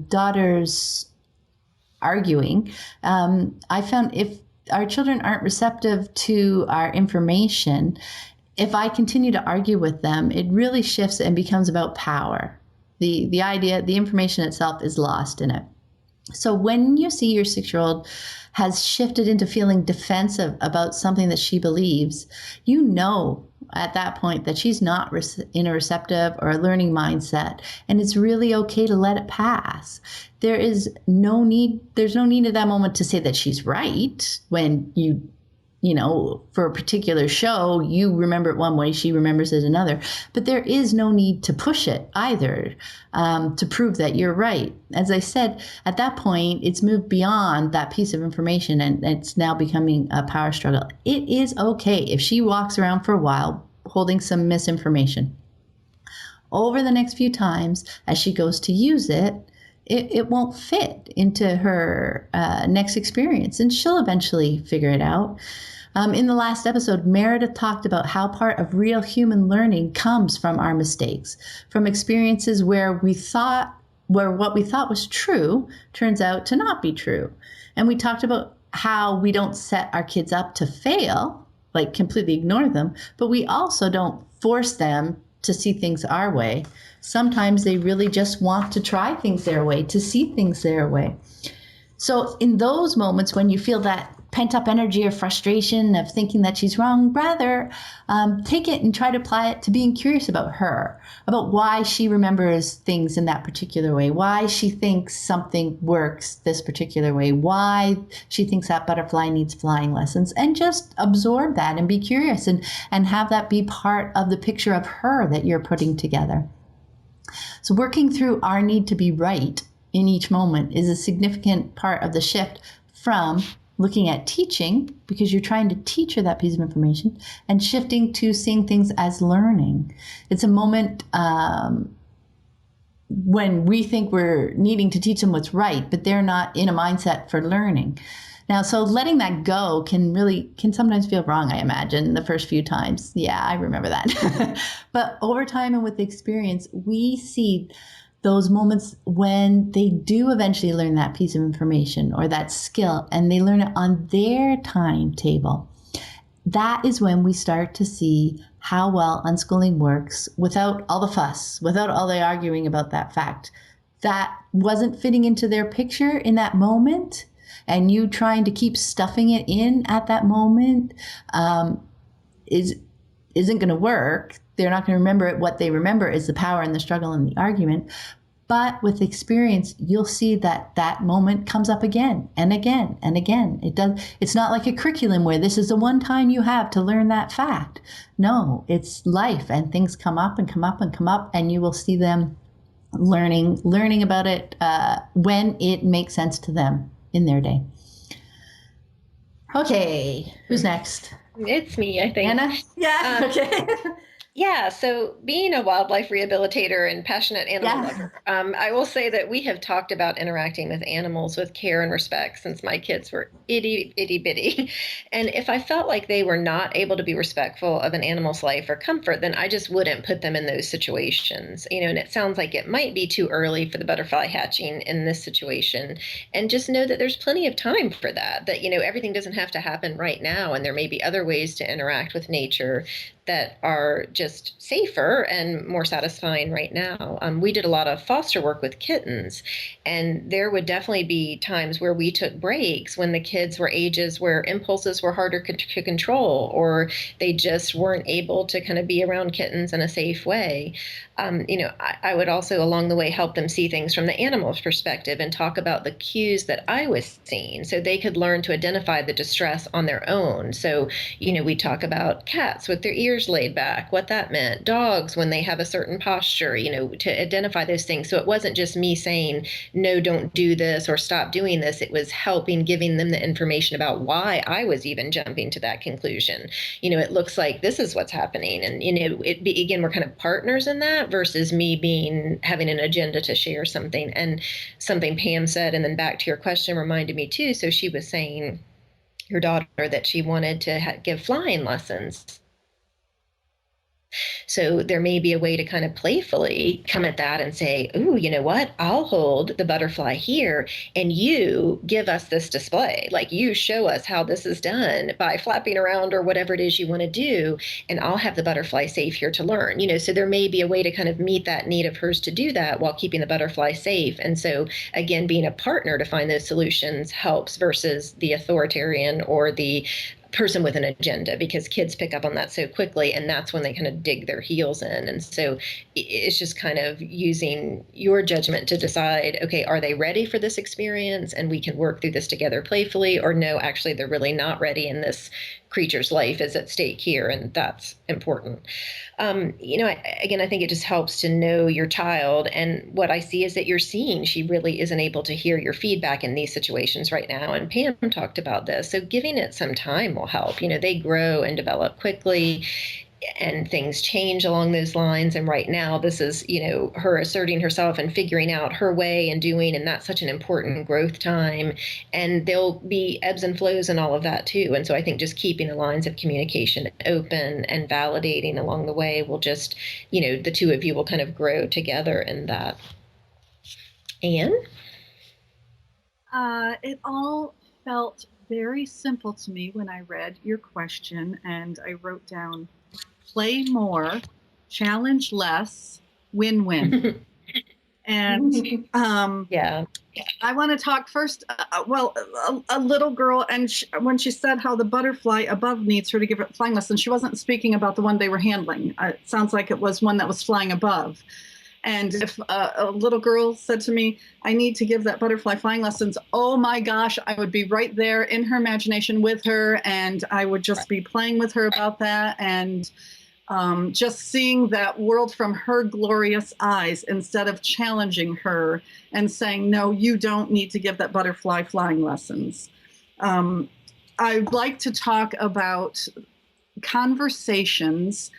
daughter's arguing, I found if our children aren't receptive to our information, if I continue to argue with them, it really shifts and becomes about power. The idea, the information itself is lost in it. So when you see your 6-year-old has shifted into feeling defensive about something that she believes, at that point that she's not in a receptive or a learning mindset, and it's really okay to let it pass. There's no need at that moment to say that she's right when for a particular show, you remember it one way, she remembers it another. But there is no need to push it either to prove that you're right. As I said, at that point, it's moved beyond that piece of information and it's now becoming a power struggle. It is okay if she walks around for a while holding some misinformation. Over the next few times, as she goes to use it, it won't fit into her next experience, and she'll eventually figure it out. In the last episode, Meredith talked about how part of real human learning comes from our mistakes, from experiences where what we thought was true turns out to not be true. And we talked about how we don't set our kids up to fail, like completely ignore them, but we also don't force them to see things our way. Sometimes they really just want to try things their way, to see things their way. So in those moments when you feel that pent-up energy or frustration of thinking that she's wrong, rather take it and try to apply it to being curious about her, about why she remembers things in that particular way, why she thinks something works this particular way, why she thinks that butterfly needs flying lessons, and just absorb that and be curious and have that be part of the picture of her that you're putting together. So working through our need to be right in each moment is a significant part of the shift from looking at teaching, because you're trying to teach her that piece of information, and shifting to seeing things as learning. It's a moment when we think we're needing to teach them what's right, but they're not in a mindset for learning. Now, so letting that go can sometimes feel wrong, I imagine, the first few times. Yeah, I remember that. But over time and with experience, we see those moments when they do eventually learn that piece of information or that skill, and they learn it on their timetable. That is when we start to see how well unschooling works without all the fuss, without all the arguing about that fact. That wasn't fitting into their picture in that moment, and you trying to keep stuffing it in at that moment isn't going to work. They're not going to remember it. What they remember is the power and the struggle and the argument. But with experience, you'll see that moment comes up again and again and again. It's not like a curriculum where this is the one time you have to learn that fact. No, it's life, and things come up and come up and come up, and you will see them learning about it when it makes sense to them in their day. Okay, who's next? It's me, I think. Anna? Yeah, okay. Yeah, so being a wildlife rehabilitator and passionate animal lover, I will say that we have talked about interacting with animals with care and respect since my kids were itty bitty. And if I felt like they were not able to be respectful of an animal's life or comfort, then I just wouldn't put them in those situations. And it sounds like it might be too early for the butterfly hatching in this situation. And just know that there's plenty of time for that, everything doesn't have to happen right now. And there may be other ways to interact with nature that are just safer and more satisfying right now. We did a lot of foster work with kittens, and there would definitely be times where we took breaks when the kids were ages where impulses were harder to control, or they just weren't able to kind of be around kittens in a safe way. I would also along the way help them see things from the animal's perspective and talk about the cues that I was seeing so they could learn to identify the distress on their own. So, we talk about cats with their ears laid back, what that meant, dogs when they have a certain posture, to identify those things. So it wasn't just me saying, no, don't do this or stop doing this. It was giving them the information about why I was even jumping to that conclusion. It looks like this is what's happening. And, again, we're kind of partners in that versus me having an agenda to share something. And something Pam said, and then back to your question, reminded me too. So she was saying, your daughter, that she wanted to give flying lessons. So there may be a way to kind of playfully come at that and say, ooh, you know what? I'll hold the butterfly here and you give us this display. Like you show us how this is done by flapping around or whatever it is you want to do. And I'll have the butterfly safe here to learn, so there may be a way to kind of meet that need of hers to do that while keeping the butterfly safe. And so again, being a partner to find those solutions helps versus the authoritarian or the person with an agenda, because kids pick up on that so quickly, and that's when they kind of dig their heels in. And so it's just kind of using your judgment to decide, okay, are they ready for this experience and we can work through this together playfully, or no, actually they're really not ready and this creature's life is at stake here, and that's important. I think it just helps to know your child, and what I see is that you're seeing she really isn't able to hear your feedback in these situations right now, and Pam talked about this. So giving it some time will help. They grow and develop quickly, and things change along those lines. And right now, this is, her asserting herself and figuring out her way and doing, and that's such an important growth time. And there'll be ebbs and flows and all of that too. And so I think just keeping the lines of communication open and validating along the way will just, the two of you will kind of grow together in that. Anne? It all felt very simple to me when I read your question, and I wrote down, play more, challenge less, win-win. And I want to talk first. A little girl, and when she said how the butterfly above needs her to give it flying lessons, she wasn't speaking about the one they were handling. It sounds like it was one that was flying above. And if a little girl said to me, I need to give that butterfly flying lessons, oh my gosh, I would be right there in her imagination with her, and I would just be playing with her about that, and just seeing that world from her glorious eyes instead of challenging her and saying, no, you don't need to give that butterfly flying lessons. I'd like to talk about conversations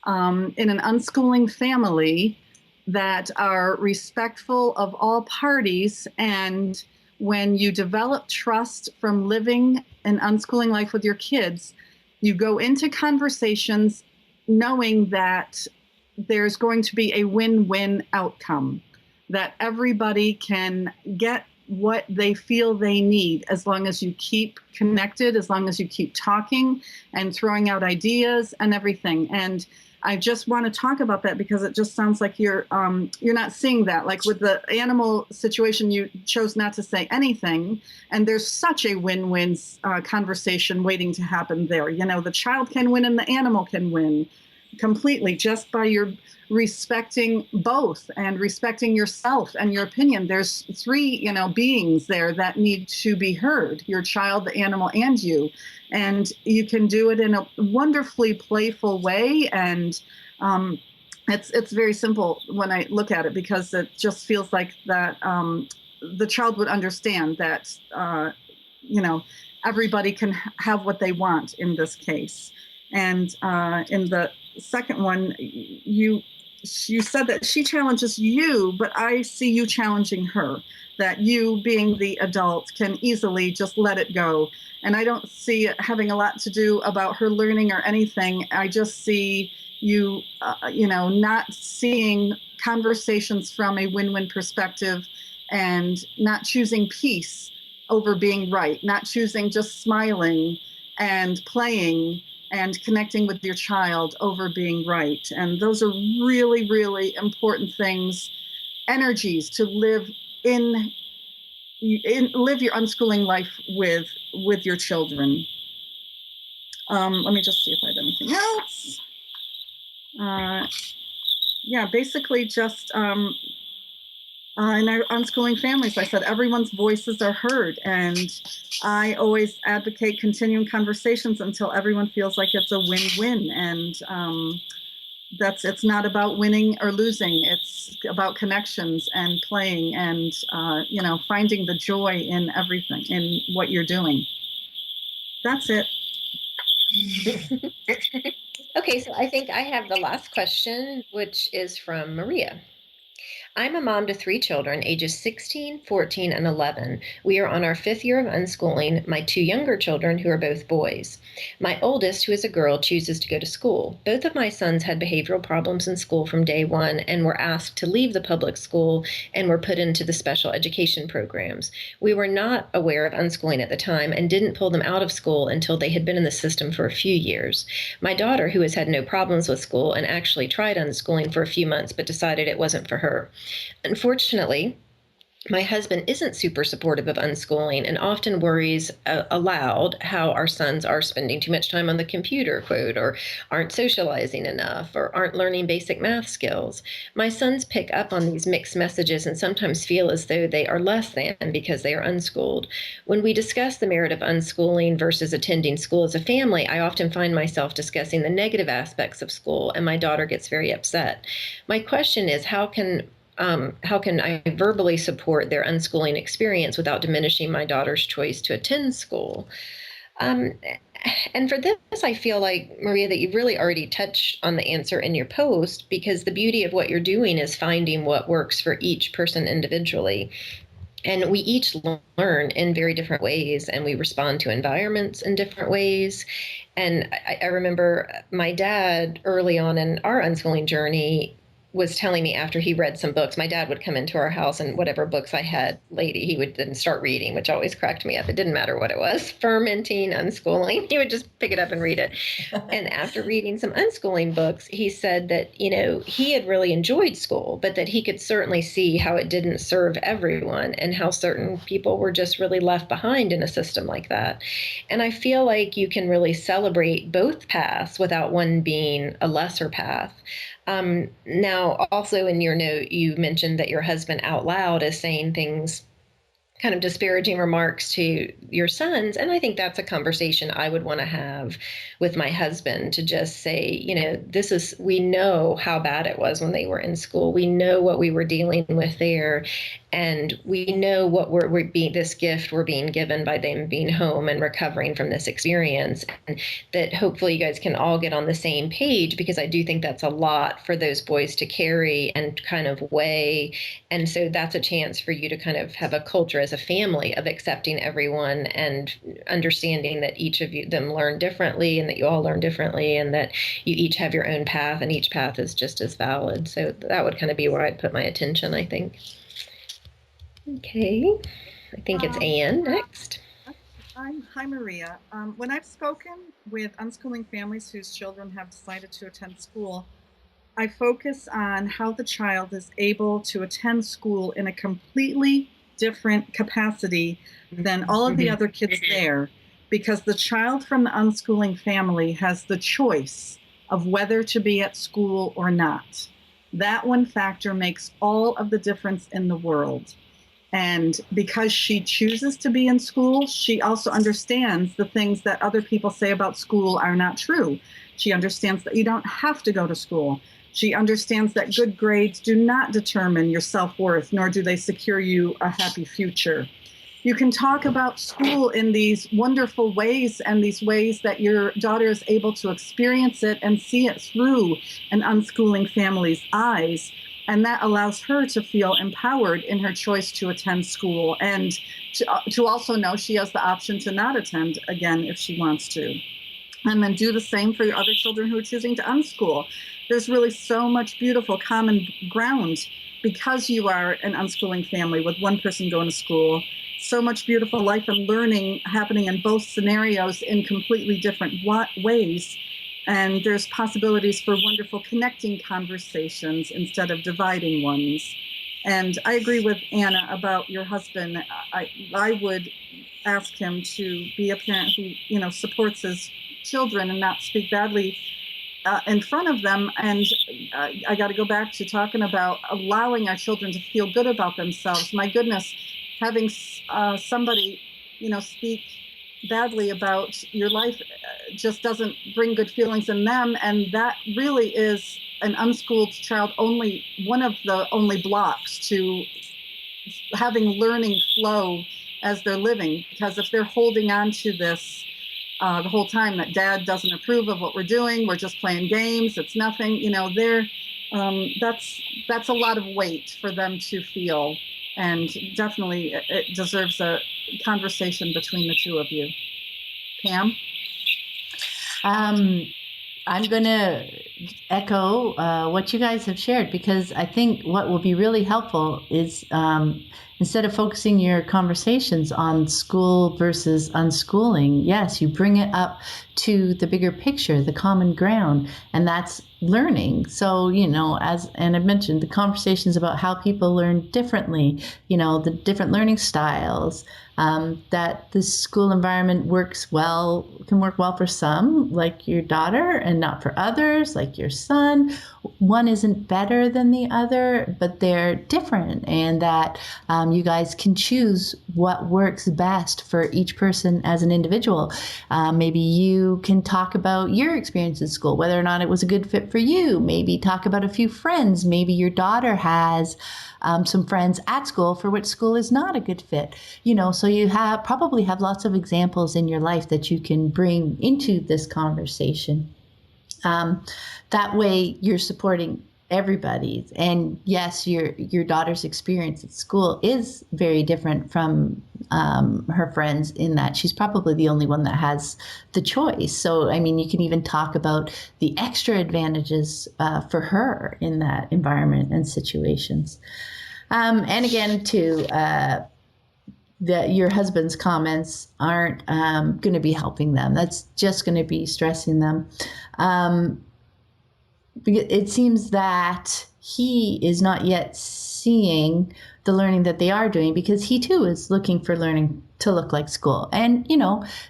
in an unschooling family that are respectful of all parties. And when you develop trust from living an unschooling life with your kids, you go into conversations knowing that there's going to be a win-win outcome, that everybody can get what they feel they need as long as you keep connected, as long as you keep talking and throwing out ideas and everything. And I just want to talk about that because it just sounds like you're not seeing that. Like with the animal situation, you chose not to say anything, and there's such a win-win conversation waiting to happen there. The child can win and the animal can win completely just by your respecting both and respecting yourself and your opinion. There's three, beings there that need to be heard: your child, the animal, and you. And you can do it in a wonderfully playful way. And it's very simple when I look at it, because it just feels like that the child would understand that, everybody can have what they want in this case. And in the second one, you said that she challenges you, but I see you challenging her, that you, being the adult, can easily just let it go. And I don't see it having a lot to do about her learning or anything. I just see you, not seeing conversations from a win-win perspective, and not choosing peace over being right, not choosing just smiling and playing and connecting with your child over being right. And those are really, really important things, energies to live live your unschooling life with your children. Let me just see if I have anything else. Basically just in our unschooling families, I said everyone's voices are heard, and I always advocate continuing conversations until everyone feels like it's a win-win. And it's not about winning or losing. It's about connections and playing and, finding the joy in everything, in what you're doing. That's it. Okay, so I think I have the last question, which is from Maria. I'm a mom to 3 children, ages 16, 14, and 11. We are on our 5th year of unschooling my 2 younger children, who are both boys. My oldest, who is a girl, chooses to go to school. Both of my sons had behavioral problems in school from day one and were asked to leave the public school and were put into the special education programs. We were not aware of unschooling at the time and didn't pull them out of school until they had been in the system for a few years. My daughter, who has had no problems with school and actually tried unschooling for a few months but decided it wasn't for her. Unfortunately, my husband isn't super supportive of unschooling and often worries aloud how our sons are spending too much time on the computer, quote, or aren't socializing enough, or aren't learning basic math skills. My sons pick up on these mixed messages and sometimes feel as though they are less than because they are unschooled. When we discuss the merit of unschooling versus attending school as a family, I often find myself discussing the negative aspects of school, and my daughter gets very upset. My question is, how can I verbally support their unschooling experience without diminishing my daughter's choice to attend school? And for this, I feel like, Maria, that you've really already touched on the answer in your post, because the beauty of what you're doing is finding what works for each person individually. And we each learn in very different ways, and we respond to environments in different ways. And I remember my dad early on in our unschooling journey was telling me, after he read some books, my dad would come into our house and whatever books I had lady, he would then start reading, which always cracked me up. It didn't matter what it was, fermenting, unschooling, he would just pick it up and read it. And after reading some unschooling books, he said that, he had really enjoyed school, but that he could certainly see how it didn't serve everyone and how certain people were just really left behind in a system like that. And I feel like you can really celebrate both paths without one being a lesser path. Now, also in your note, you mentioned that your husband out loud is saying things, kind of disparaging remarks to your sons. And I think that's a conversation I would want to have with my husband, to just say, we know how bad it was when they were in school. We know what we were dealing with there. And we know what this gift we're being given by them being home and recovering from this experience. And that hopefully you guys can all get on the same page, because I do think that's a lot for those boys to carry and kind of weigh. And so that's a chance for you to kind of have a culture as a family of accepting everyone and understanding that each of them learn differently, and that you all learn differently, and that you each have your own path, and each path is just as valid. So that would kind of be where I'd put my attention, I think. Okay, I think it's Anne next. Hi, Maria. When I've spoken with unschooling families whose children have decided to attend school, I focus on how the child is able to attend school in a completely different capacity than all of the other kids there, because the child from the unschooling family has the choice of whether to be at school or not. That one factor makes all of the difference in the world. And because she chooses to be in school, she also understands the things that other people say about school are not true. She understands that you don't have to go to school. She understands that good grades do not determine your self-worth, nor do they secure you a happy future. You can talk about school in these wonderful ways and these ways that your daughter is able to experience it and see it through an unschooling family's eyes. And that allows her to feel empowered in her choice to attend school and to also know she has the option to not attend again if she wants to. And then do the same for your other children who are choosing to unschool. There's really so much beautiful common ground because you are an unschooling family with one person going to school. So much beautiful life and learning happening in both scenarios in completely different ways. And there's possibilities for wonderful connecting conversations instead of dividing ones. And I agree with Anna about your husband. I would ask him to be a parent who, supports his children and not speak badly in front of them. And I got to go back to talking about allowing our children to feel good about themselves. My goodness, having somebody, speak badly about your life just doesn't bring good feelings in them. And that really is an unschooled child one of the only blocks to having learning flow as they're living. Because if they're holding on to this the whole time that dad doesn't approve of what we're doing, we're just playing games, it's nothing, that's a lot of weight for them to feel. And definitely it deserves a conversation between the two of you. Pam? I'm going to echo what you guys have shared, because I think what will be really helpful is instead of focusing your conversations on school versus unschooling, yes, you bring it up to the bigger picture, the common ground, and that's learning. So, as Anna mentioned, the conversations about how people learn differently, the different learning styles, that the school environment can work well for some, like your daughter, and not for others, like your son. One isn't better than the other, but they're different, and that you guys can choose what works best for each person as an individual. Maybe you can talk about your experience in school, whether or not it was a good fit for you. Maybe talk about a few friends. Maybe your daughter has some friends at school for which school is not a good fit. So you probably have lots of examples in your life that you can bring into this conversation. That way you're supporting everybody's. And yes, your daughter's experience at school is very different from her friends in that she's probably the only one that has the choice. So, you can even talk about the extra advantages for her in that environment and situations. And again, too, that your husband's comments aren't going to be helping them. That's just going to be stressing them. It seems that he is not yet seeing the learning that they are doing, because he too is looking for learning to look like school. And,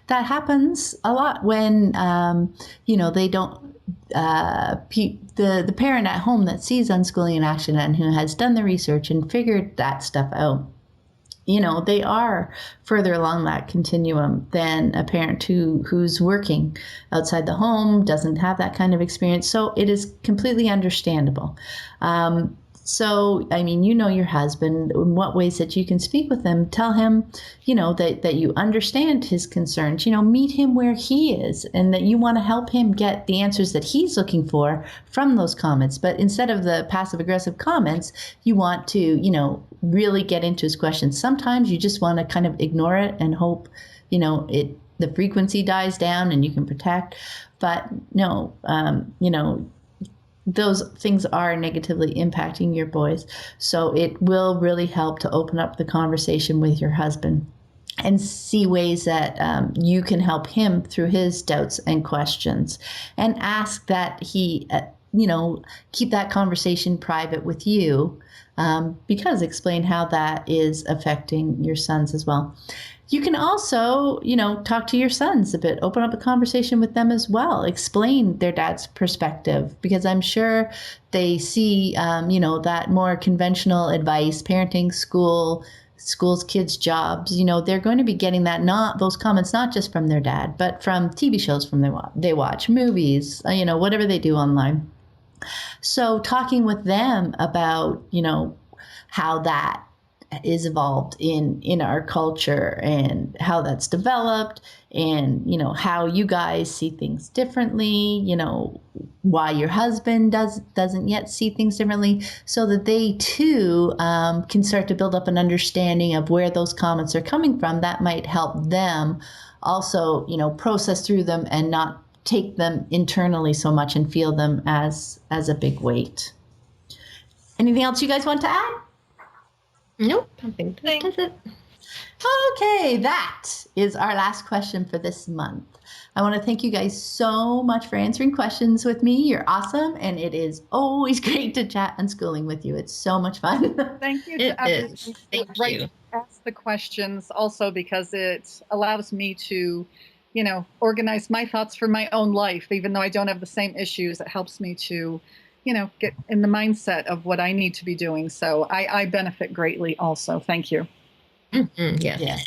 that happens a lot when, they don't, the parent at home that sees unschooling in action and who has done the research and figured that stuff out, they are further along that continuum than a parent who's working outside the home, doesn't have that kind of experience. So it is completely understandable. So, your husband, in what ways that you can speak with him, tell him, that you understand his concerns, meet him where he is, and that you want to help him get the answers that he's looking for from those comments. But instead of the passive aggressive comments, you want to, really get into his questions. Sometimes you just want to kind of ignore it and hope, the frequency dies down and you can protect. But no, those things are negatively impacting your boys. So it will really help to open up the conversation with your husband and see ways that you can help him through his doubts and questions, and ask that he, keep that conversation private with you, because explain how that is affecting your sons as well. You can also, talk to your sons a bit, open up a conversation with them as well, explain their dad's perspective, because I'm sure they see, that more conventional advice, parenting, schools, kids, jobs, they're going to be getting those comments, not just from their dad, but from TV shows they watch, movies, whatever they do online. So talking with them about, how that is evolved in our culture and how that's developed and, how you guys see things differently, why your husband doesn't yet see things differently, so that they too can start to build up an understanding of where those comments are coming from. That might help them also, process through them and not take them internally so much and feel them as a big weight. Anything else you guys want to add? Nope, I think that's it. Okay, that is our last question for this month. I want to thank you guys so much for answering questions with me. You're awesome, and it is always great to chat unschooling with you. It's so much fun. Thank you It to everyone is. who Thank you. asked the questions, also because it allows me to, organize my thoughts for my own life. Even though I don't have the same issues, it helps me to, get in the mindset of what I need to be doing. So I benefit greatly also. Thank you. Mm-hmm, yes. Yeah,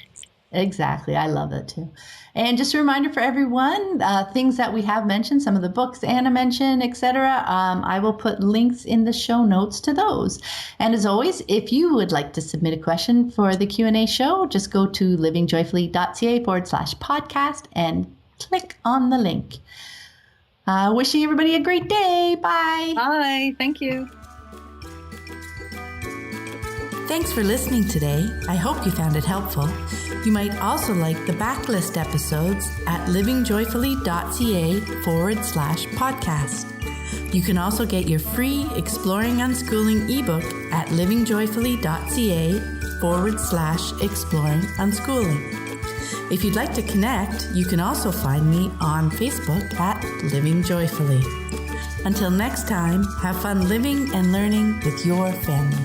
exactly. I love it too. And just a reminder for everyone, things that we have mentioned, some of the books Anna mentioned, etc. I will put links in the show notes to those. And as always, if you would like to submit a question for the Q&A show, just go to livingjoyfully.ca/podcast and click on the link. Wishing everybody a great day. Bye. Bye. Thank you. Thanks for listening today. I hope you found it helpful. You might also like the backlist episodes at livingjoyfully.ca/podcast. You can also get your free Exploring Unschooling ebook at livingjoyfully.ca/exploring unschooling. If you'd like to connect, you can also find me on Facebook at Living Joyfully. Until next time, have fun living and learning with your family.